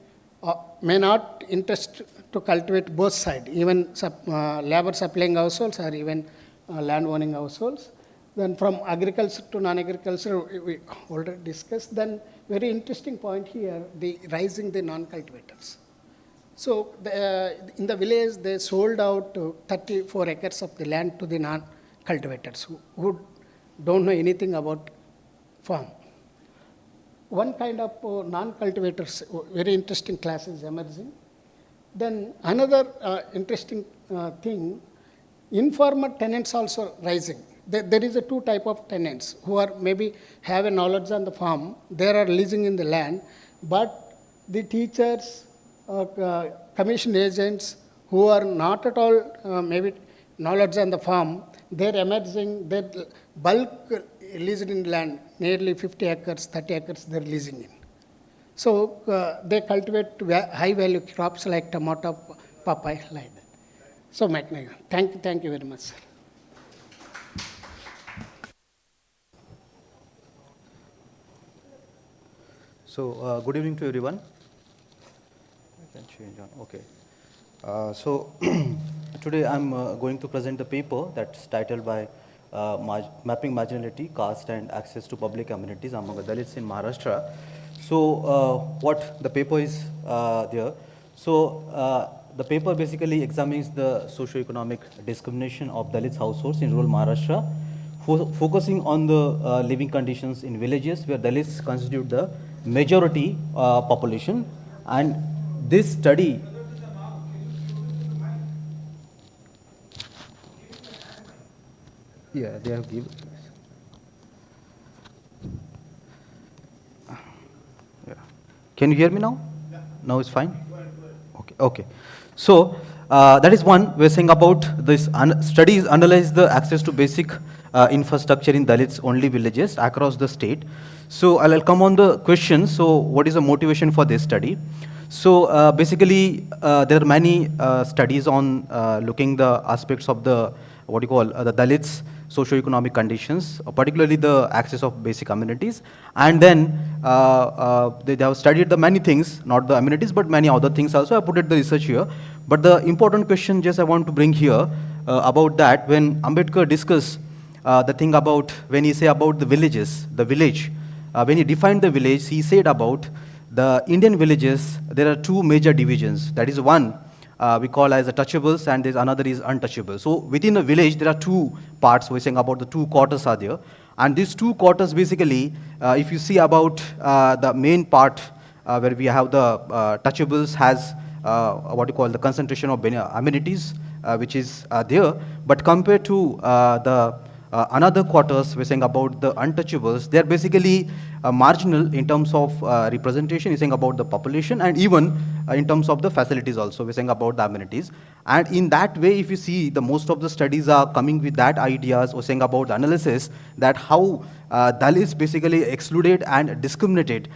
may not interest to cultivate both sides, even labor supplying households or even land owning households. Then from agriculture to non-agriculture, we already discussed. Then very interesting point here, the rising the non-cultivators. So in the village, they sold out 34 acres of the land to the non-cultivators who don't know anything about farm. One kind of non-cultivators, very interesting class is emerging. Then another interesting thing, informal tenants also rising. There is a two type of tenants who are maybe have a knowledge on the farm. They are leasing in the land, but the teachers, commission agents who are not at all maybe knowledge on the farm, they're emerging. They bulk leased in land, nearly 50 acres, 30 acres they're leasing in. So they cultivate high value crops like tomato, papaya, like that. So thank you very much, sir. So, good evening to everyone. I can change on, okay. So, today I'm going to present a paper that's titled by Mapping Marginality, Caste and Access to Public Amenities among the Dalits in Maharashtra. So, what the paper is there. So, the paper basically examines the socio-economic discrimination of Dalits households in rural Maharashtra, focusing on the living conditions in villages where Dalits constitute the majority population. And this study they have given. Yeah. Can you hear me now? Yeah. Now it's fine? Okay. So, that is one we're saying about this studies analyze the access to basic infrastructure in Dalits only villages across the state. So, I'll come on the question. So, what is the motivation for this study? So, basically, there are many studies on looking the aspects of the, the Dalits socio-economic conditions, particularly the access of basic amenities. And then they have studied the many things, not the amenities, but many other things also. I put it the research here. But the important question just I want to bring here about that, when Ambedkar discussed the thing about, when he say about the villages, the village, when he defined the village, he said about the Indian villages, there are two major divisions. That is one, we call as the touchables, and there's another is untouchable. So within a village, there are two parts. We're saying about the two quarters are there. And these two quarters basically, if you see about the main part where we have the touchables has what you call the concentration of amenities which is there. But compared to the another quarters, we're saying about the untouchables, they're basically marginal in terms of representation, we're saying about the population, and even in terms of the facilities also, we're saying about the amenities. And in that way, if you see, the most of the studies are coming with that ideas, or saying about the analysis, that how Dalits basically excluded and discriminated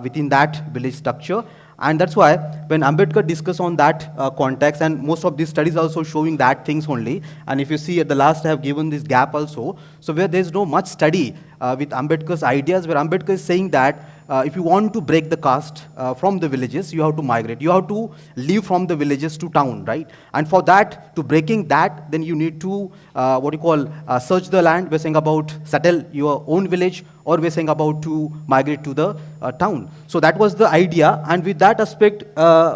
within that village structure. And that's why when Ambedkar discussed on that context, and most of these studies also showing that things only, and if you see at the last I have given this gap also, so where there is no much study with Ambedkar's ideas, where Ambedkar is saying that if you want to break the caste from the villages, you have to migrate. You have to leave from the villages to town, right? And for that, to breaking that, then you need to, search the land. We're saying about settle your own village, or we're saying about to migrate to the town. So that was the idea. And with that aspect,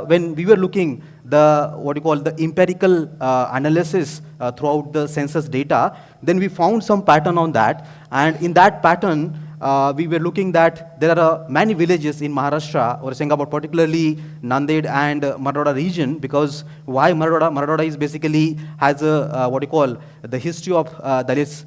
when we were looking the empirical analysis throughout the census data, then we found some pattern on that. And in that pattern, we were looking that there are many villages in Maharashtra, or saying about particularly Nanded and Marathwada region, because why Marathwada? Marathwada is basically has a, the history of Dalits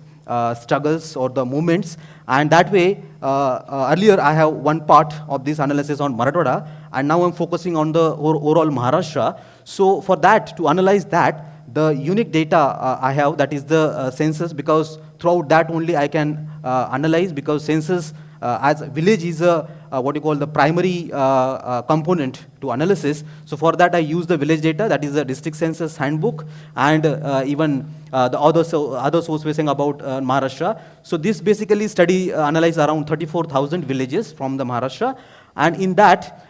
struggles or the movements. And that way, earlier I have one part of this analysis on Marathwada, and now I'm focusing on the overall Maharashtra. So for that, to analyze that, the unique data I have, that is the census, because throughout that only I can analyze, because census as village is a the primary component to analysis. So for that I use the village data, that is the district census handbook, and even the other source we're saying about Maharashtra. So this basically study analyze around 34,000 villages from the Maharashtra, and in that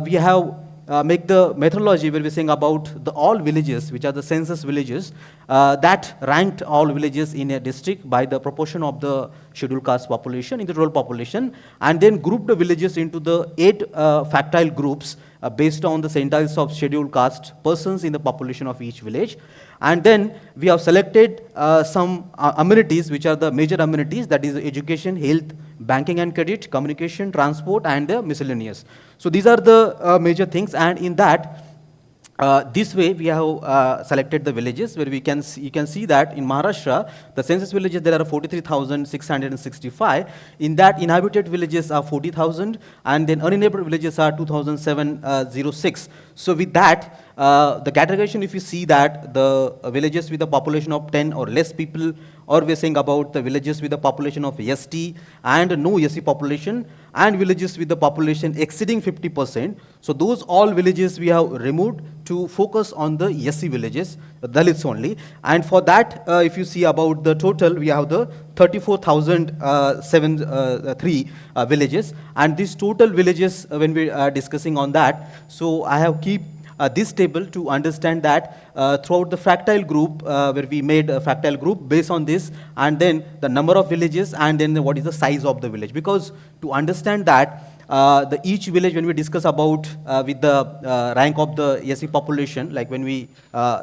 we have make the methodology where we're saying about the all villages, which are the census villages, that ranked all villages in a district by the proportion of the scheduled caste population in the rural population, and then grouped the villages into the 8 factile groups based on the centiles of scheduled caste persons in the population of each village. And then we have selected some amenities, which are the major amenities, that is education, health, banking and credit, communication, transport, and the miscellaneous. So these are the major things, and in that, this way we have selected the villages where you can see that in Maharashtra, the census villages, there are 43,665. In that, inhabited villages are 40,000, and then uninhabited villages are 2,706. So with that, the categorization, if you see that the villages with a population of 10 or less people, or we're saying about the villages with a population of ST and no SC population, and villages with the population exceeding 50%. So those all villages we have removed to focus on the SC villages, the Dalits only. And for that, if you see about the total, we have the 34,073 villages. And these total villages, when we are discussing on that, so I have keep this table to understand that throughout the fractile group, where we made a fractile group based on this, and then the number of villages, and then what is the size of the village. Because to understand that, each village, when we discuss about with the rank of the SC population, like when we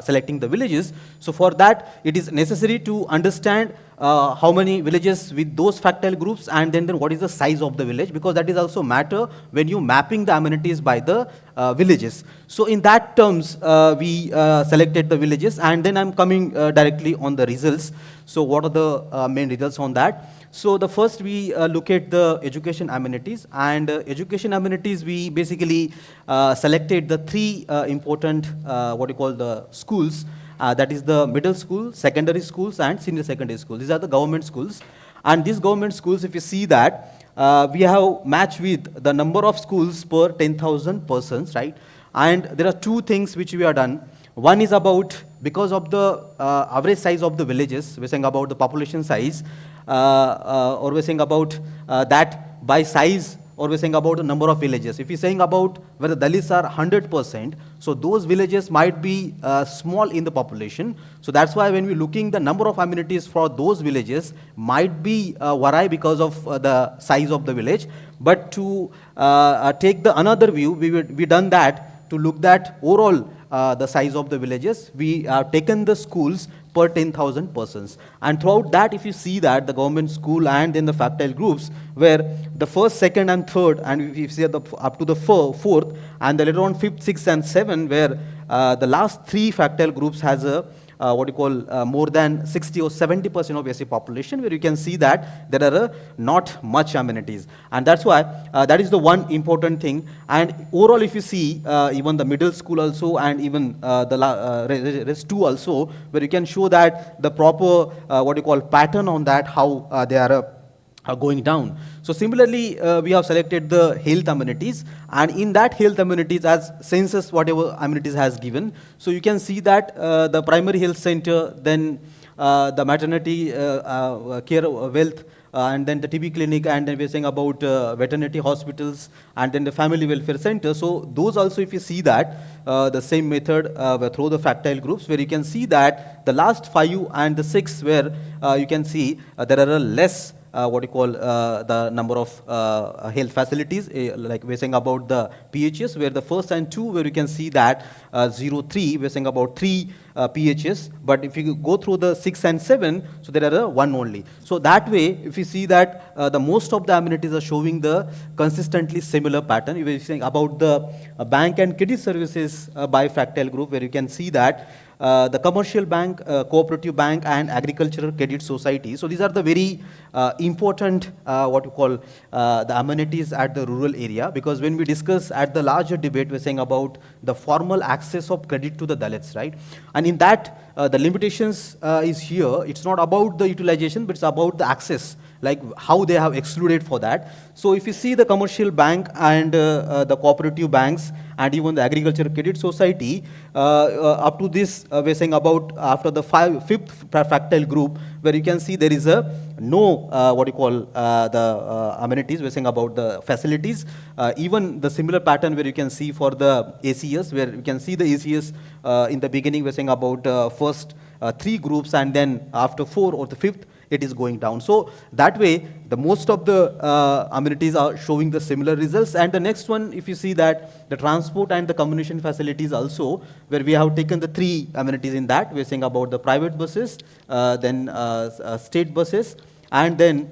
selecting the villages, so for that it is necessary to understand how many villages with those fractile groups, and then what is the size of the village, because that is also matter when you mapping the amenities by the villages. So in that terms, we selected the villages, and then I'm coming directly on the results. So what are the main results on that? So the first we look at the education amenities, and education amenities we basically selected the 3 important the schools, that is the middle school, secondary schools, and senior secondary schools. These are the government schools, and these government schools, if you see that, we have matched with the number of schools per 10,000 persons, right? And there are 2 things which we have done. One is about, because of the average size of the villages, we're saying about the population size, or we're saying about that by size, or we're saying about the number of villages. If you're saying about where the Dalits are 100%, so those villages might be small in the population. So that's why when we're looking the number of amenities for those villages might be vary because of the size of the village. But to take the another view, we done that to look that overall the size of the villages. We have taken the schools per 10,000 persons. And throughout that, if you see that the government school and then the factile groups, where the first, second, and third, and if you see up to the fourth, and the later on fifth, sixth, and seventh, where the last three factile groups has a what you call more than 60 or 70% of basic population, where you can see that there are not much amenities. And that's why that is the one important thing. And overall, if you see even the middle school also, and even the rest two also, where you can show that the proper what you call pattern on that, how they are going down. So similarly, we have selected the health amenities, and in that health amenities, as census whatever amenities has given, so you can see that the primary health center, then the maternity care wealth, and then the TB clinic, and then we're saying about veterinary hospitals, and then the family welfare center. So those also, if you see that the same method through the factile groups, where you can see that the last 5 and the 6, where you can see there are less what you call the number of health facilities, like we're saying about the PHS, where the first and 2, where you can see that 0, 3, we're saying about 3 PHS, but if you go through the 6 and 7, so there are 1 only. So that way, if you see that the most of the amenities are showing the consistently similar pattern. If you're saying about the bank and credit services by fractal group, where you can see that the commercial bank, cooperative bank, and agricultural credit society. So these are the very important what you call the amenities at the rural area, because when we discuss at the larger debate, we're saying about the formal access of credit to the Dalits, right? And in that, the limitations is here. It's not about the utilization, but it's about the access, like how they have excluded for that. So if you see the commercial bank and the cooperative banks and even the agricultural credit society, up to this, we're saying about after the fifth fractal group, where you can see there is a no what you call the amenities. We're saying about the facilities. Even the similar pattern where you can see for the ACS, where you can see the ACS in the beginning, we're saying about first 3 groups, and then after 4 or the 5th, it is going down. So that way, the most of the amenities are showing the similar results. And the next one, if you see that the transport and the communication facilities also, where we have taken the 3 amenities in that, we're saying about the private buses, then state buses, and then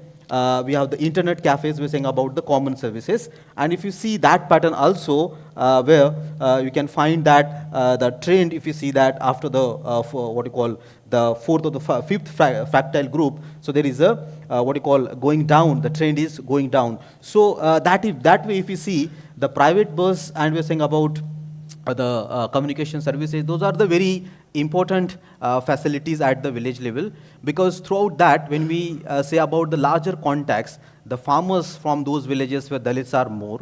we have the internet cafes, we're saying about the common services. And if you see that pattern also, where you can find that the trend, if you see that after the what you call the 4th or the 5th fractal group, so there is a what you call going down, the trend is going down. So that way, if you see the private bus, and we're saying about the communication services, those are the very important facilities at the village level, because throughout that, when we say about the larger context, the farmers from those villages where Dalits are more,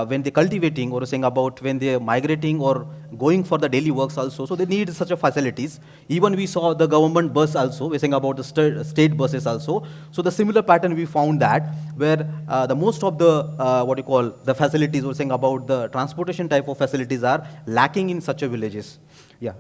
when they're cultivating, or saying about when they're migrating or going for the daily works also, so they need such a facilities. Even we saw the government bus also, we're saying about the state buses also. So the similar pattern we found that, where the most of the what you call the facilities, we're saying about the transportation type of facilities are lacking in such a villages. Yeah,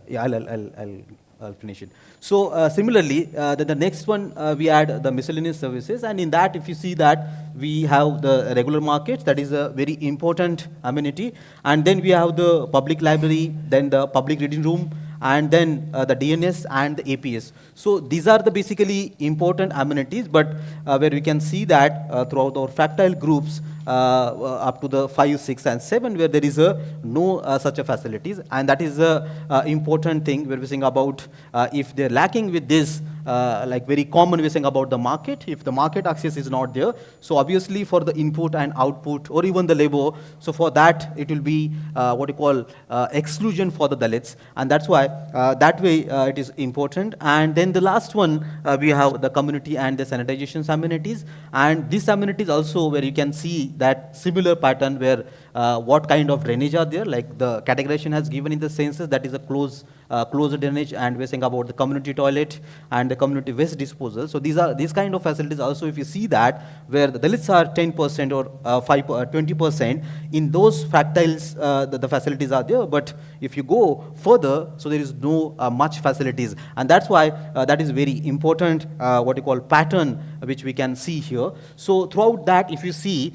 I'll finish it. So similarly, the next one, we add the miscellaneous services, and in that, if you see that we have the regular markets, that is a very important amenity, and then we have the public library, then the public reading room, and then the DNS and the APS. So these are the basically important amenities, but where we can see that throughout our fractal groups, up to the 5, 6, and 7, where there is no such a facilities, and that is a important thing where we're saying about if they're lacking with this, like very common, we're saying about the market. If the market access is not there, so obviously for the input and output, or even the labor, so for that it will be what you call exclusion for the Dalits, and that's why that way it is important. And then the last one, we have the community and the sanitization amenities, and these amenities also, where you can see that similar pattern, where what kind of drainage are there, like the categorization has given in the census, that is a closed drainage, and we're saying about the community toilet and the community waste disposal. So these kind of facilities also, if you see that, where the Dalits are 10% or 20%, in those fractals the facilities are there, but if you go further, so there is no much facilities, and that's why that is very important what you call pattern which we can see here. So throughout that, if you see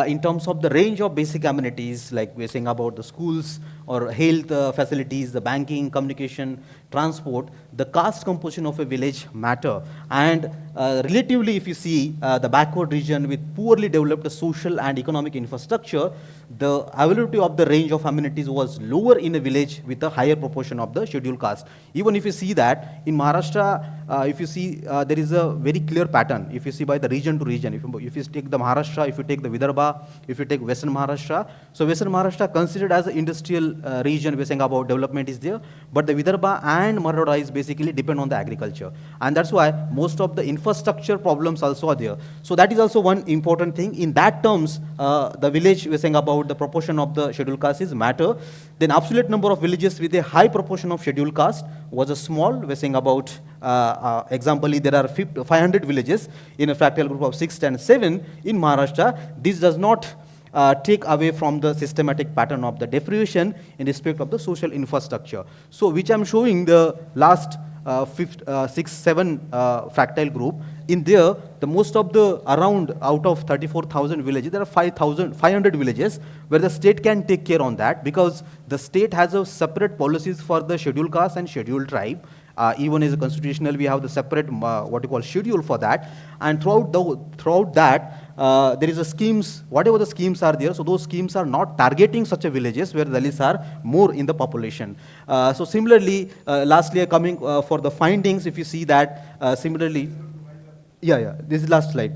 in terms of the range of basic amenities, like we're saying about the schools or health facilities, the banking, communication, transport, the caste composition of a village matter. And relatively, if you see the backward region with poorly developed social and economic infrastructure, the availability of the range of amenities was lower in a village with a higher proportion of the scheduled caste. Even if you see that in Maharashtra, if you see there is a very clear pattern. If you see by the region to region, if you take the Maharashtra, if you take the Vidarbha, if you take Western Maharashtra, so Western Maharashtra considered as an industrial region, we're saying about development is there, but the Vidarbha and Marathwada is basically depend on the agriculture. And that's why most of the infrastructure problems also are there. So that is also one important thing. In that terms, the village, we're saying about the proportion of the scheduled caste is matter. Then absolute number of villages with a high proportion of scheduled caste was a small, we're saying about, example, there are 500 villages in a fractal group of 6 and 7 in Maharashtra. This does not take away from the systematic pattern of the deprivation in respect of the social infrastructure. So which I'm showing the last 6, 7 fractile group. In there, the most of the around out of 34,000 villages, there are 500 villages where the state can take care on that, because the state has a separate policies for the scheduled caste and scheduled tribe. Even as a constitutional, we have the separate what you call schedule for that. And throughout that, there is a schemes, whatever the schemes are there, so those schemes are not targeting such a villages where the Dalits are more in the population. So similarly, lastly, coming for the findings, if you see that similarly, this is last slide.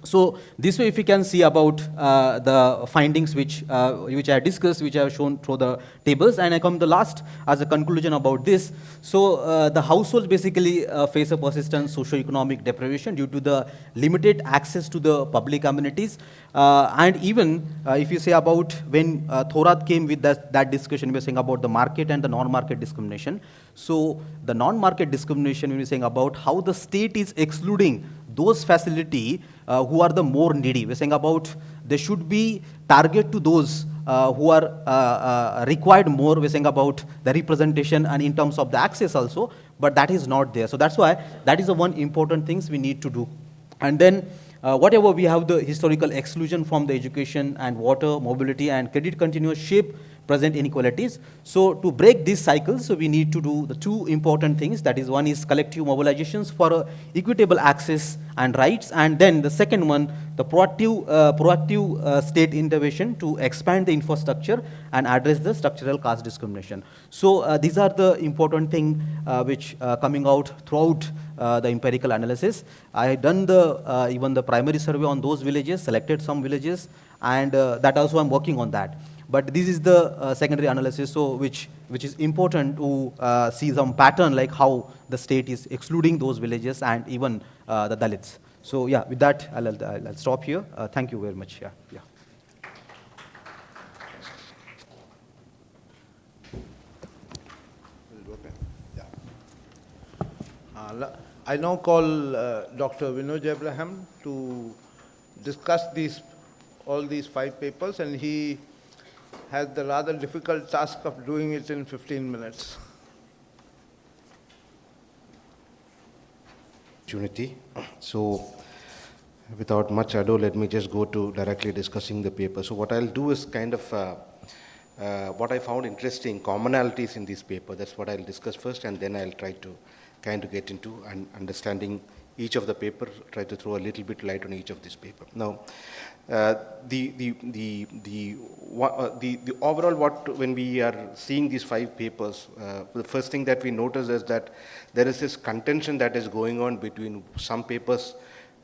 So this way, if you can see about the findings which I discussed, which I have shown through the tables, and I come the last as a conclusion about this. So the households basically face a persistent socio-economic deprivation due to the limited access to the public amenities. And even if you say about when Thorat came with that discussion, we were saying about the market and the non-market discrimination. So the non-market discrimination, we were saying about how the state is excluding those facility who are the more needy. We're saying about they should be target to those who are required more. We're saying about the representation and in terms of the access also, but that is not there. So that's why that is the one important things we need to do. And then whatever we have the historical exclusion from the education and water, mobility and credit continuous shape present inequalities. So to break this cycle, so we need to do the two important things. That is, one is collective mobilizations for equitable access and rights, and then the second one, the proactive state intervention to expand the infrastructure and address the structural caste discrimination. So these are the important thing which coming out throughout the empirical analysis. I had done the even the primary survey on those villages, selected some villages, and that also I'm working on that. But this is the secondary analysis, so which is important to see some pattern, like how the state is excluding those villages and even the Dalits. So yeah, with that, I'll stop here. Thank you very much. Yeah. I now call Dr. Vinoj Abraham to discuss all these 5 papers, and he has the rather difficult task of doing it in 15 minutes. Opportunity. So without much ado, let me just go to directly discussing the paper. So what I'll do is kind of what I found interesting, commonalities in this paper. That's what I'll discuss first, and then I'll try to kind of get into understanding each of the paper, try to throw a little bit light on each of this paper. Now, the overall when we are seeing these 5 papers, the first thing that we notice is that there is this contention that is going on between some papers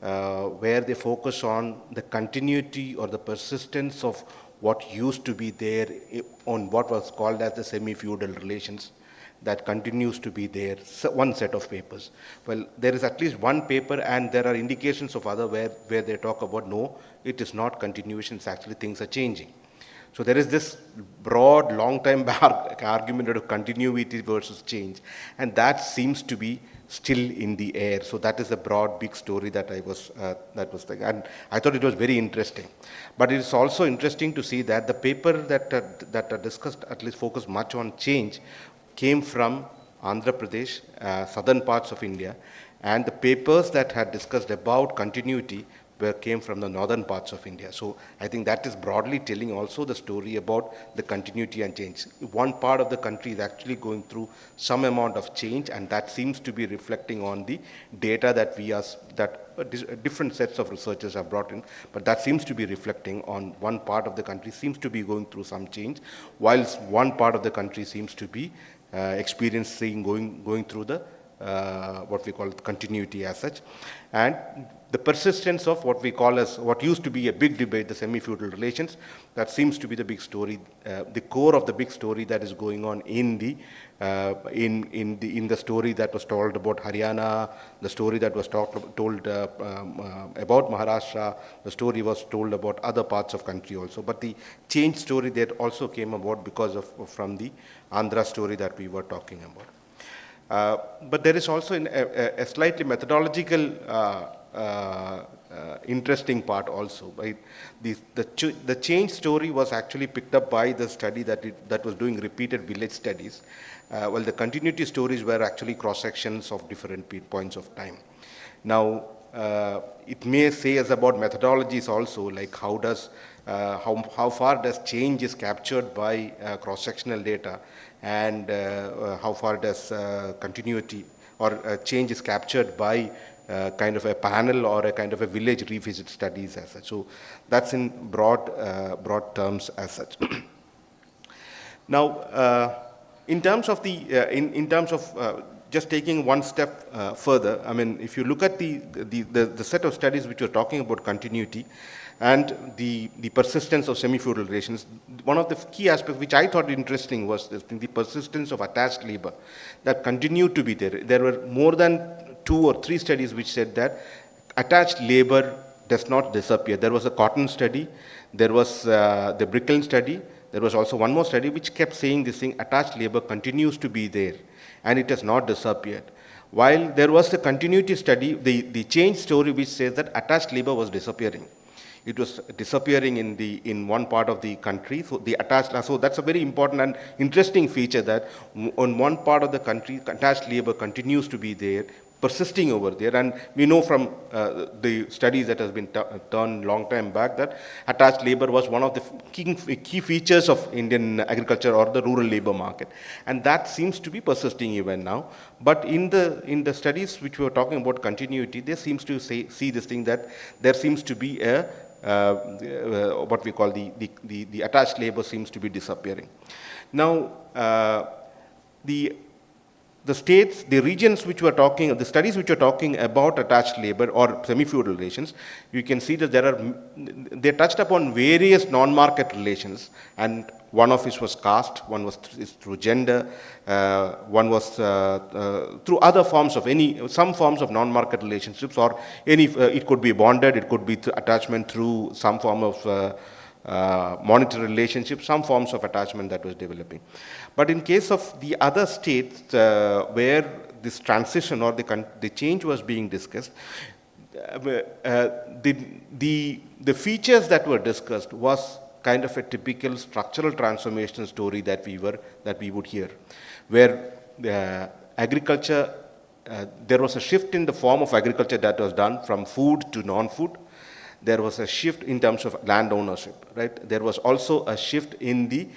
where they focus on the continuity or the persistence of what used to be there on what was called as the semi-feudal relations that continues to be there, one set of papers. Well, there is at least one paper, and there are indications of other where they talk about, no, it is not continuation, it's actually things are changing. So there is this broad, long-time argument of continuity versus change, and that seems to be still in the air. So that is a broad, big story that and I thought it was very interesting. But it is also interesting to see that the paper that are discussed, at least focused much on change, came from Andhra Pradesh, southern parts of India, and the papers that had discussed about continuity came from the northern parts of India. So I think that is broadly telling also the story about the continuity and change. One part of the country is actually going through some amount of change, and that seems to be reflecting on the data that different sets of researchers have brought in, but that seems to be reflecting on one part of the country seems to be going through some change, whilst one part of the country seems to be going through the what we call continuity as such. And the persistence of what we call as what used to be a big debate, the semi-feudal relations, that seems to be the big story, the core of the big story that is going on in the story that was told about Haryana, the story that was told about Maharashtra, the story was told about other parts of country also. But the change story that also came about because of from the Andhra story that we were talking about. But there is also a slightly methodological interesting part also. Right? The change story was actually picked up by the study that was doing repeated village studies, while the continuity stories were actually cross-sections of different points of time. Now, it may say us about methodologies also, like how far does change is captured by cross-sectional data, and how far does continuity or change is captured by kind of a panel or a kind of a village revisit studies as such. So that's in broad terms as such. Now, in terms of just taking one step further, I mean, if you look at the set of studies which are talking about continuity and the persistence of semi-feudal relations, one of the key aspects which I thought interesting was the persistence of attached labor that continued to be there. There were more than 2 or 3 studies which said that attached labor does not disappear. There was a cotton study, there was the Brickland study, there was also one more study which kept saying this thing, attached labor continues to be there and it has not disappeared. While there was the continuity study, the change story which says that attached labor was disappearing. It was disappearing in one part of the country. So so that's a very important and interesting feature that on one part of the country, attached labor continues to be there, persisting over there. And we know from the studies that has been done long time back that attached labor was one of the key features of Indian agriculture or the rural labor market. And that seems to be persisting even now. But in the studies which we were talking about continuity, there seems to see this thing that there seems to be a what we call the attached labor seems to be disappearing. Now, the states, the regions which were talking, the studies which are talking about attached labor or semi-feudal relations, you can see that they touched upon various non-market relations, and one of which was caste, one was through gender, one was through other forms of some forms of non-market relationships, or it could be bonded, it could be attachment through some form of monetary relationship, some forms of attachment that was developing. But in case of the other states where this transition or the change was being discussed, the features that were discussed was kind of a typical structural transformation story that we would hear, where agriculture, there was a shift in the form of agriculture that was done from food to non-food. There was a shift in terms of land ownership, right? There was also a shift in the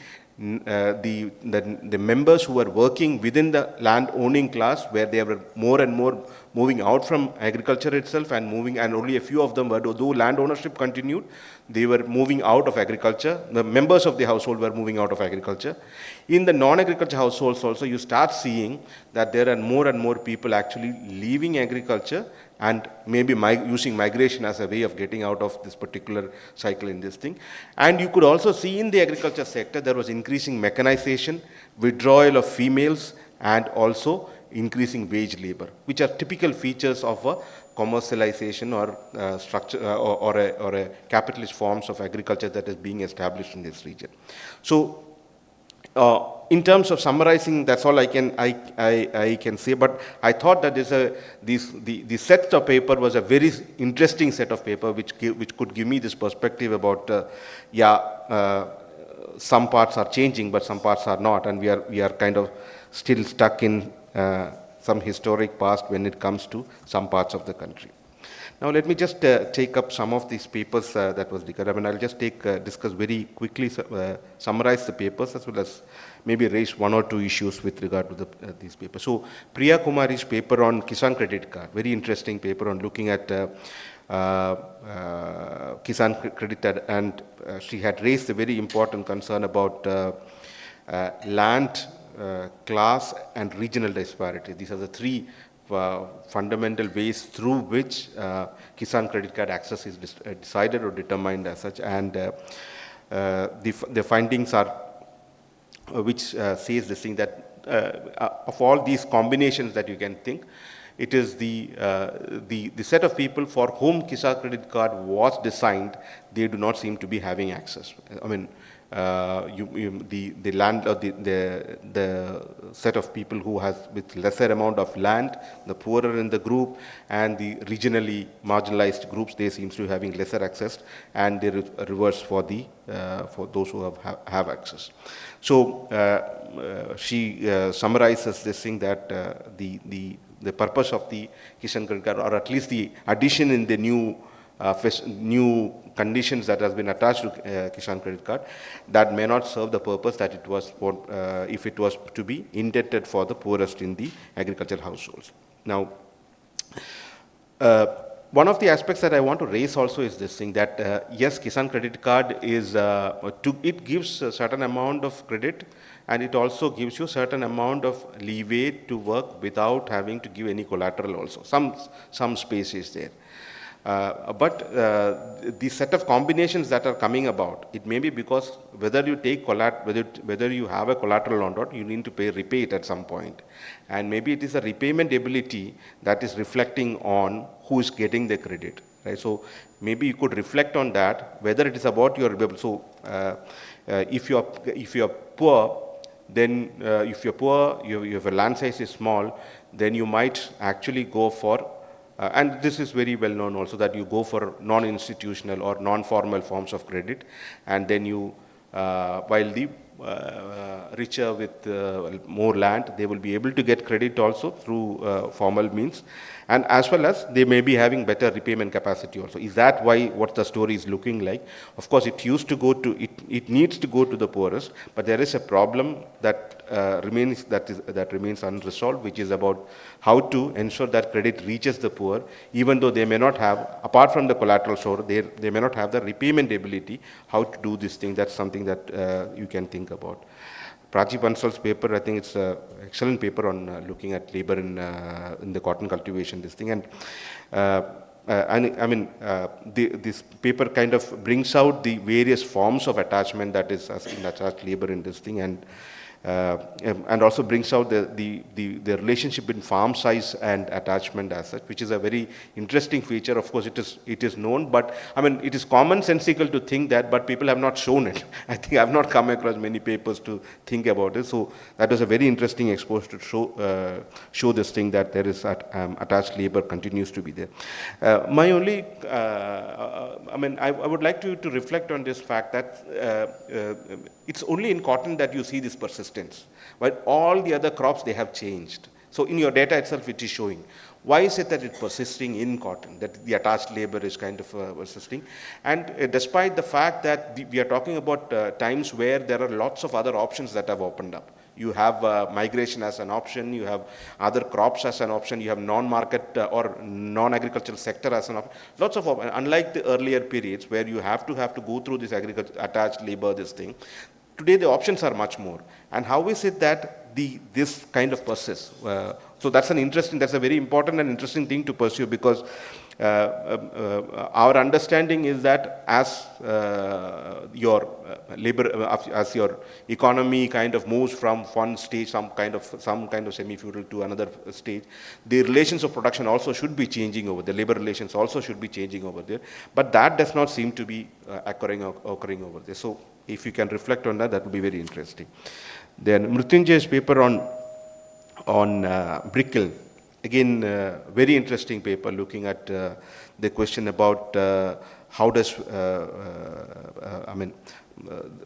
members who were working within the land owning class, where they were more and more moving out from agriculture itself and only a few of them were, though land ownership continued, they were moving out of agriculture. The members of the household were moving out of agriculture. In the non-agriculture households also, you start seeing that there are more and more people actually leaving agriculture and maybe using migration as a way of getting out of this particular cycle in this thing. And you could also see in the agriculture sector, there was increasing mechanization, withdrawal of females, and also increasing wage labor, which are typical features of a commercialization or structure or a capitalist forms of agriculture that is being established in this region. So, in terms of summarizing, that's all I can say. But I thought that the set of paper was a very interesting set of paper, which could give me this perspective about some parts are changing, but some parts are not, and we are kind of still stuck in some historic past when it comes to some parts of the country. Now let me just take up some of these papers that was discussed. I mean, I'll just discuss very quickly, summarize the papers as well as maybe raise one or two issues with regard to these papers. So Priya Kumari's paper on Kisan Credit Card, very interesting paper on looking at Kisan Credit Card, and she had raised a very important concern about land, class and regional disparity. These are the three fundamental ways through which Kisan Credit Card access is decided or determined as such, and the findings are which says this thing that of all these combinations that you can think, it is the set of people for whom Kisan Credit Card was designed, they do not seem to be having access. I mean, the land or the set of people who has with lesser amount of land, the poorer in the group, and the regionally marginalized groups, they seems to be having lesser access, and they reverse for the for those who have access. So she summarizes this thing that the purpose of the Kisan Credit Card, or at least the addition in the new conditions that has been attached to Kisan Credit Card, that may not serve the purpose that it was for, if it was to be intended for the poorest in the agricultural households. Now, one of the aspects that I want to raise also is this thing that yes, Kisan Credit Card is it gives a certain amount of credit, and it also gives you certain amount of leeway to work without having to give any collateral also. Some space is there. But the set of combinations that are coming about, it may be because whether you take whether you have a collateral or not, you need to repay it at some point. And maybe it is a repayment ability that is reflecting on who is getting the credit. Right? So maybe you could reflect on that, whether it is about your, so if you are poor, then if you're poor, if your land size is small, then you might actually go for and this is very well known also, that you go for non-institutional or non-formal forms of credit, and then you, while the richer with more land, they will be able to get credit also through formal means, and as well as they may be having better repayment capacity also. Is that why what the story is looking like? Of course, it used to go to, it needs to go to the poorest, but there is a problem that remains unresolved, which is about how to ensure that credit reaches the poor, even though they may not have, apart from the collateral store, they may not have the repayment ability. How to do this thing? That's something that you can think about. Prachi Bansal's paper, I think it's an excellent paper on looking at labor in the cotton cultivation, this thing. And I mean, this paper kind of brings out the various forms of attachment that is in attached labor in this thing, and also brings out the relationship in farm size and attachment as such, which is a very interesting feature. Of course, it is known, but I mean, it is commonsensical to think that, but people have not shown it. I think I have not come across many papers to think about it. So that was a very interesting exposure to show this thing that there is attached labor continues to be there. My only, I mean, I would like to reflect on this fact that it's only in cotton that you see this persistence, but all the other crops, they have changed. So in your data itself, it is showing. Why is it that it's persisting in cotton, that the attached labor is kind of persisting? And despite the fact that we are talking about times where there are lots of other options that have opened up. You have migration as an option, you have other crops as an option, you have non-market or non-agricultural sector as an option. Lots of options, unlike the earlier periods where you have to go through this attached labor, this thing. Today the options are much more. And how is it that this kind of persists? So that's a very important and interesting thing to pursue, because our understanding is that as your as your economy kind of moves from one stage, some kind of semi-feudal to another stage, the relations of production also should be changing over there. Labor relations also should be changing over there. But that does not seem to be occurring over there. So if you can reflect on that, that would be very interesting. Then Mrityunjay's paper on Brickle, again, very interesting paper looking at the question about how does, I mean,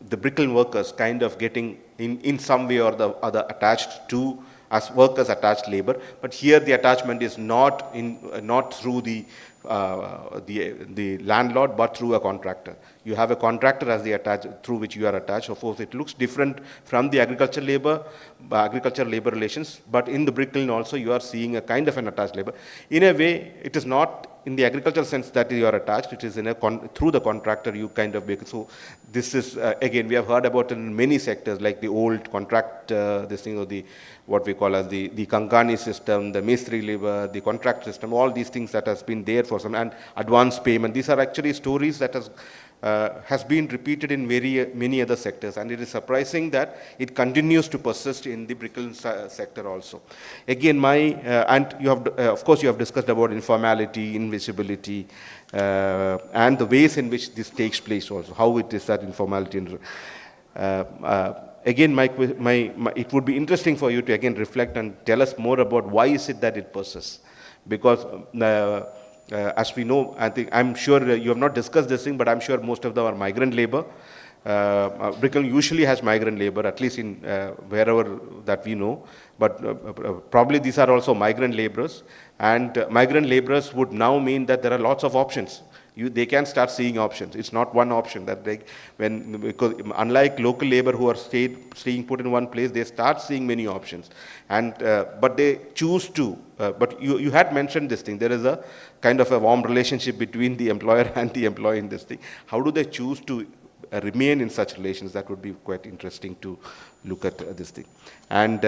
the Brickle workers kind of getting in some way or the other attached to as workers attached labor, but here the attachment is not through the landlord, but through a contractor. You have a contractor as the through which you are attached. Of course, it looks different from the agricultural labor relations, but in the brick kiln also you are seeing a kind of an attached labor. In a way, it is not in the agricultural sense that you are attached, it is in through the contractor you kind of make it. So this is, again, we have heard about it in many sectors, like the old contract, this thing, or the, what we call as the Kankani system, the Mestri labor, the contract system, all these things that has been there for some, and advance payment. These are actually stories that has been repeated in many other sectors, and it is surprising that it continues to persist in the brick kiln sector also. Again, and you have, of course, you have discussed about informality, invisibility, and the ways in which this takes place also, how it is that informality. Again, it would be interesting for you to again reflect and tell us more about why is it that it persists, because as we know, I'm sure you have not discussed this thing, but I'm sure most of them are migrant labor. Brick kiln usually has migrant labor, at least in wherever that we know, but probably these are also migrant laborers, and migrant laborers would now mean that there are lots of options. They can start seeing options. It's not one option that because unlike local labor who are staying put in one place, they start seeing many options, and but they choose to. But you had mentioned this thing. There is a kind of a warm relationship between the employer and the employee in this thing. How do they choose to remain in such relations? That would be quite interesting to look at this thing. And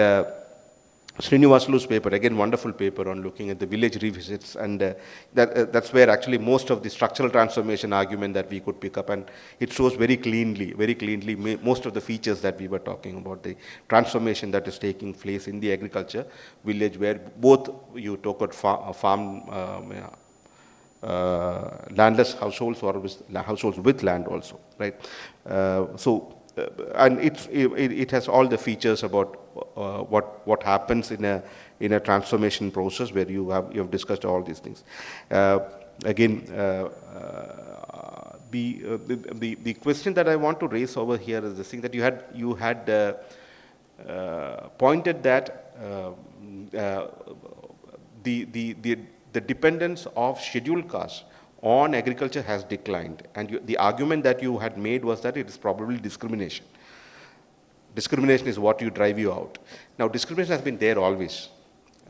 Sreenivasulu's paper, again, wonderful paper on looking at the village revisits, and that's where actually most of the structural transformation argument that we could pick up, and it shows very cleanly most of the features that we were talking about, the transformation that is taking place in the agriculture village, where both you talk about farm landless households or households with land also, right? And it has all the features about what happens in a transformation process, where you have discussed all these things. Again, the question that I want to raise over here is this thing that you had pointed that the dependence of scheduled castes on agriculture has declined, and the argument that you had made was that it is probably discrimination. Discrimination is what you drive you out. Now, discrimination has been there always,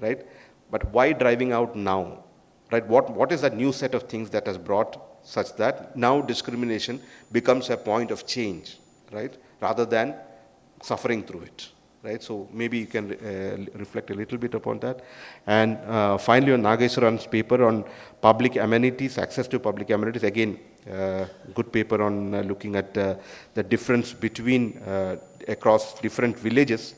right? But why driving out now, right? What is that new set of things that has brought such that now discrimination becomes a point of change, right? Rather than suffering through it, right? So maybe you can reflect a little bit upon that. And finally, on Nageshwaran's paper on public amenities, access to public amenities, again, good paper on looking at the difference between across different villages,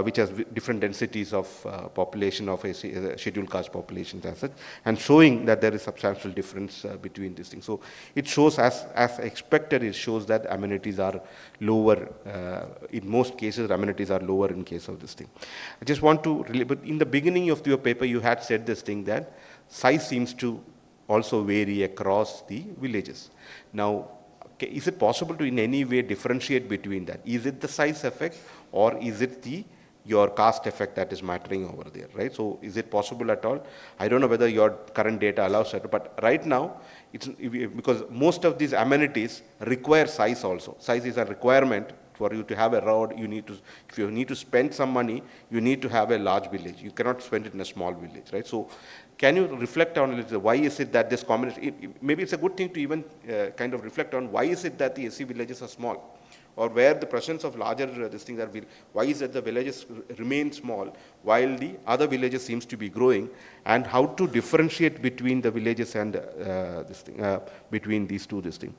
which has different densities of population of a scheduled caste populations as such, and showing that there is substantial difference between these things. So it shows, as expected, it shows that amenities are lower. In most cases, amenities are lower in case of this thing. I just want to, but in the beginning of your paper, you had said this thing that size seems to also vary across the villages. Now, is it possible to in any way differentiate between that? Is it the size effect, or is it your caste effect that is mattering over there, right? So is it possible at all? I don't know whether your current data allows it, but right now, it's because most of these amenities require size also. Size is a requirement. For you to have a road, if you need to spend some money, you need to have a large village. You cannot spend it in a small village, right? So can you reflect on a little, why is it that this combination, maybe it's a good thing to even kind of reflect on why is it that the SC villages are small, or where the presence of larger these things are, why is it the villages remain small while the other villages seems to be growing, and how to differentiate between the villages and between these two this thing.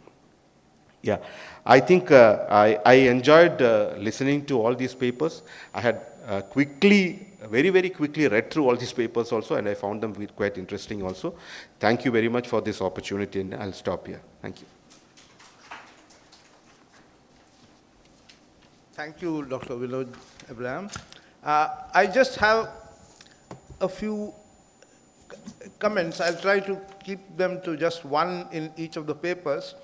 Yeah, I think I enjoyed listening to all these papers. I had very quickly read through all these papers also, and I found them quite interesting also. Thank you very much for this opportunity, and I'll stop here. Thank you. Thank you, Dr. Vinoj Abraham. I just have a few comments. I'll try to keep them to just one in each of the papers.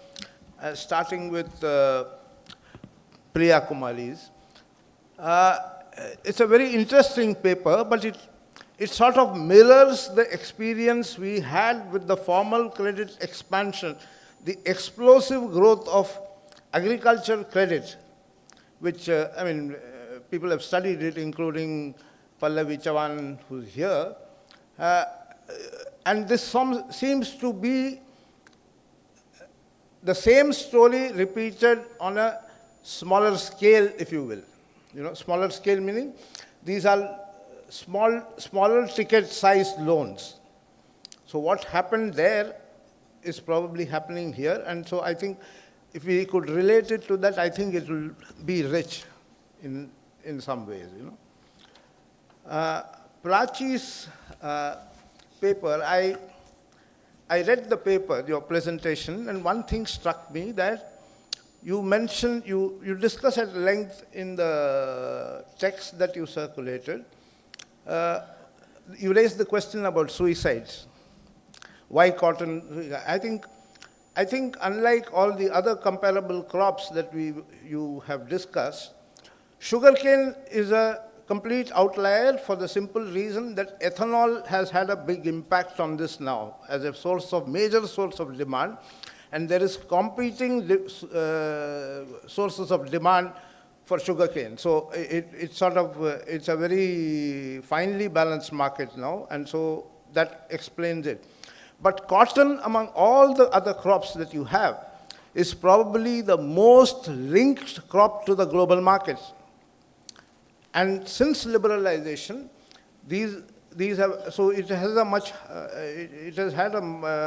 Starting with Priya Kumari's. it's a very interesting paper, but it sort of mirrors the experience we had with the formal credit expansion, the explosive growth of agricultural credit, which, people have studied it, including Pallavi Chavan, who's here. And this seems to be the same story repeated on a smaller scale, if you will. Smaller scale meaning these are smaller ticket sized loans. So what happened there is probably happening here. And so I think if we could relate it to that, I think it will be rich in some ways. Prachi's paper, I read the paper, your presentation, and one thing struck me that you mentioned, you discussed at length in the text that you circulated. You raised the question about suicides. Why cotton? I think unlike all the other comparable crops that you have discussed, sugarcane is a complete outlier for the simple reason that ethanol has had a big impact on this now as a major source of demand, and there is competing sources of demand for sugarcane. So it's a very finely balanced market now, and so that explains it. But cotton, among all the other crops that you have, is probably the most linked crop to the global markets. And since liberalization, these have, so it has a much, it has had a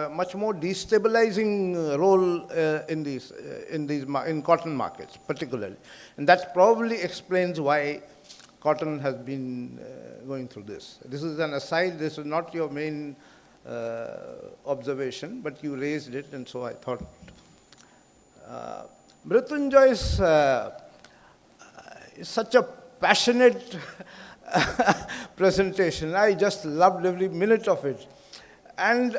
much more destabilizing role in cotton markets, particularly, and that probably explains why cotton has been going through this. This is an aside. This is not your main observation, but you raised it, and so I thought. Mrityunjay's is such a passionate presentation. I just loved every minute of it. And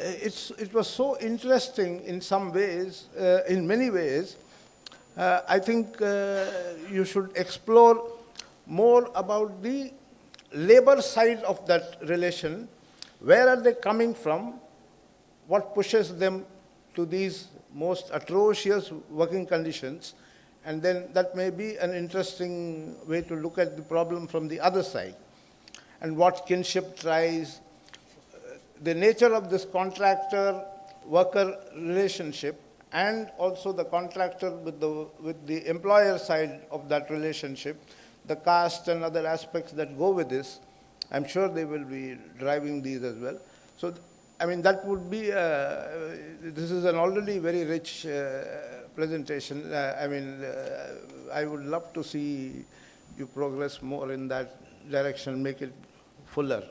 it was so interesting in some ways, in many ways. I think you should explore more about the labor side of that relation. Where are they coming from? What pushes them to these most atrocious working conditions? And then that may be an interesting way to look at the problem from the other side. And what kinship ties, the nature of this contractor-worker relationship, and also the contractor with the employer side of that relationship, the caste and other aspects that go with this. I'm sure they will be driving these as well. So, that would be, this is an already very rich presentation. I would love to see you progress more in that direction, make it fuller.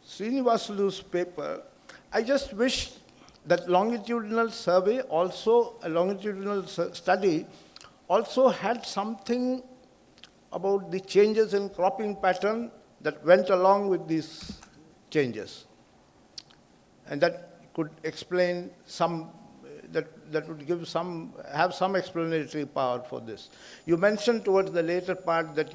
Sreenivasulu's paper, I just wish that longitudinal survey also, a longitudinal study, also had something about the changes in cropping pattern that went along with these changes. And that could explain some, that would give some, have some explanatory power for this. You mentioned towards the later part that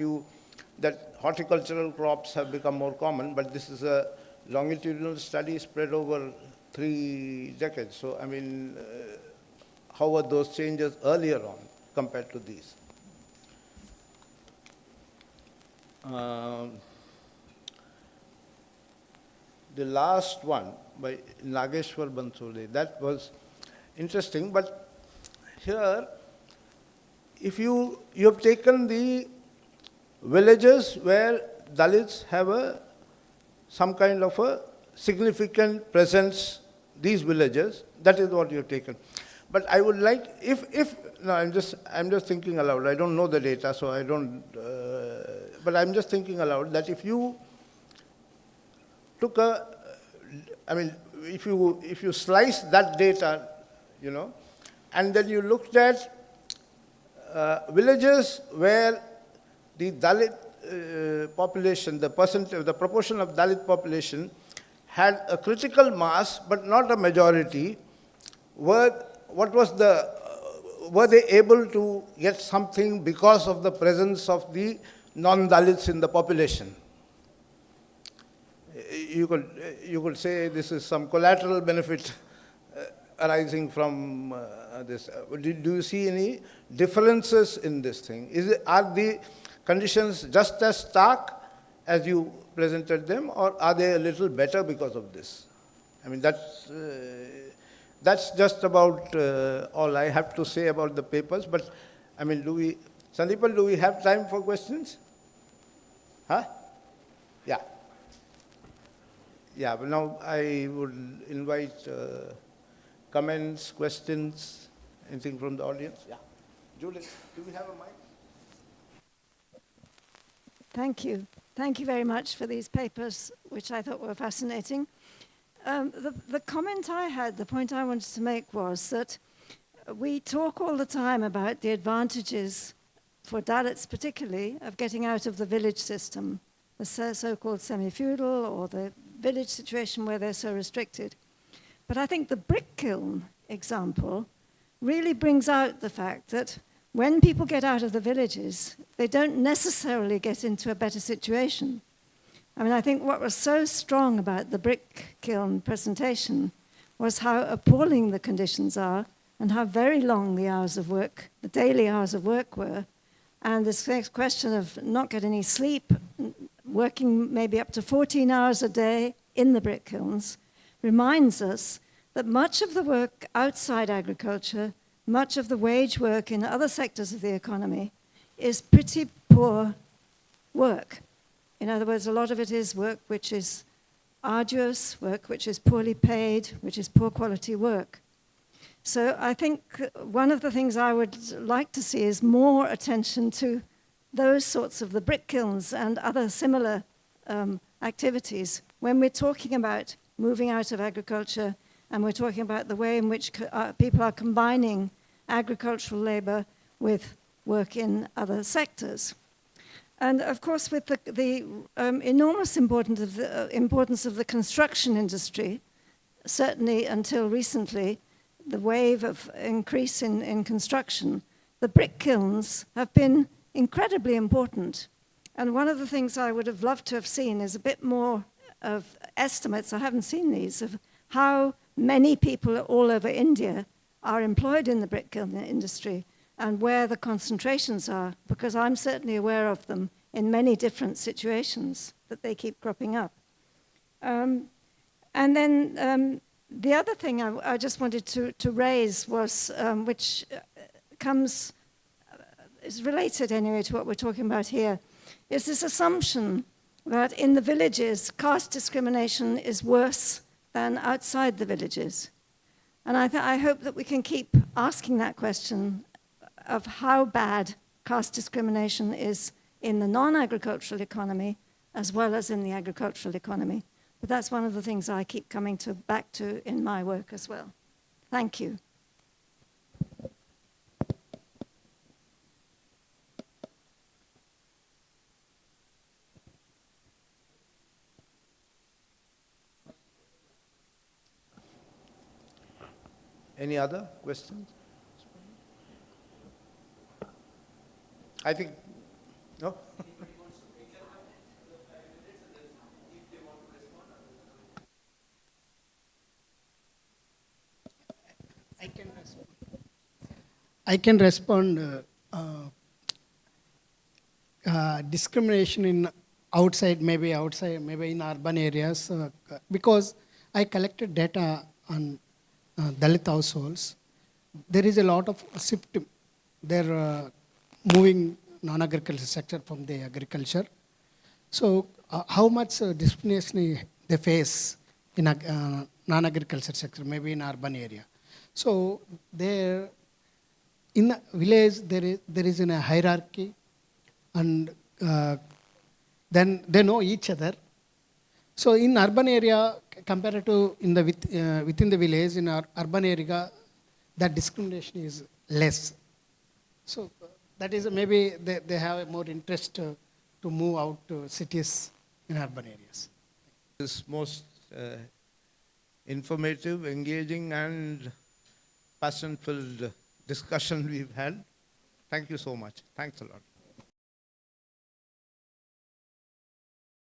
horticultural crops have become more common, but this is a longitudinal study spread over 3 decades. So, how were those changes earlier on compared to these? The last one by Nageshwar Bansode, that was interesting, but here, if you have taken the villages where Dalits have some kind of a significant presence, these villages, that is what you have taken. But I would like, no, I'm just thinking aloud. I don't know the data, so I don't, but I'm just thinking aloud that if you took if you slice that data, and then you looked at villages where the Dalit population, the proportion of Dalit population had a critical mass, but not a majority, what was the were they able to get something because of the presence of the non-Dalits in the population? You could say this is some collateral benefit arising from this. Do you see any differences in this thing? Are the conditions just as stark as you presented them, or are they a little better because of this? I mean, that's just about all I have to say about the papers. But I mean, Sandeepan, do we have time for questions? Huh? Yeah. Yeah, but now I would invite comments, questions, anything from the audience? Yeah. Judith, do we have a mic? Thank you. Thank you very much for these papers, which I thought were fascinating. The comment I had, the point I wanted to make was that we talk all the time about the advantages, for Dalits particularly, of getting out of the village system, the so-called semi-feudal or the village situation where they're so restricted. But I think the brick kiln example really brings out the fact that when people get out of the villages, they don't necessarily get into a better situation. I mean, I think what was so strong about the brick kiln presentation was how appalling the conditions are and how very long the hours of work, the daily hours of work were. And this question of not getting any sleep, working maybe up to 14 hours a day in the brick kilns, reminds us that much of the work outside agriculture, much of the wage work in other sectors of the economy is pretty poor work. In other words, a lot of it is work which is arduous, work which is poorly paid, which is poor quality work. So I think one of the things I would like to see is more attention to those sorts of the brick kilns and other similar activities when we're talking about moving out of agriculture and we're talking about the way in which people are combining agricultural labor with work in other sectors. And of course, with the enormous importance of the construction industry, certainly until recently, the wave of increase in construction, the brick kilns have been incredibly important. And one of the things I would have loved to have seen is a bit more of estimates, I haven't seen these, of how many people all over India are employed in the brick kiln industry and where the concentrations are, because I'm certainly aware of them in many different situations that they keep cropping up. And then the other thing I just wanted to raise was, which is related anyway to what we're talking about here, is this assumption that in the villages, caste discrimination is worse than outside the villages. And I hope that we can keep asking that question of how bad caste discrimination is in the non-agricultural economy as well as in the agricultural economy. But that's one of the things I keep coming back to in my work as well. Thank you. Any other questions? I think, no? I can respond. Discrimination in outside, maybe in urban areas, because I collected data on Dalit households. There is a lot of shift. They're moving non-agriculture sector from the agriculture. So how much discrimination they face in a non-agriculture sector, maybe in urban area. So there, in the village, there is a hierarchy, and then they know each other. So in urban area, compared to within the village, in our urban area, that discrimination is less. So that is maybe they have a more interest to move out to cities in urban areas. This most informative, engaging, and passion-filled discussion we've had. Thank you so much. Thanks a lot.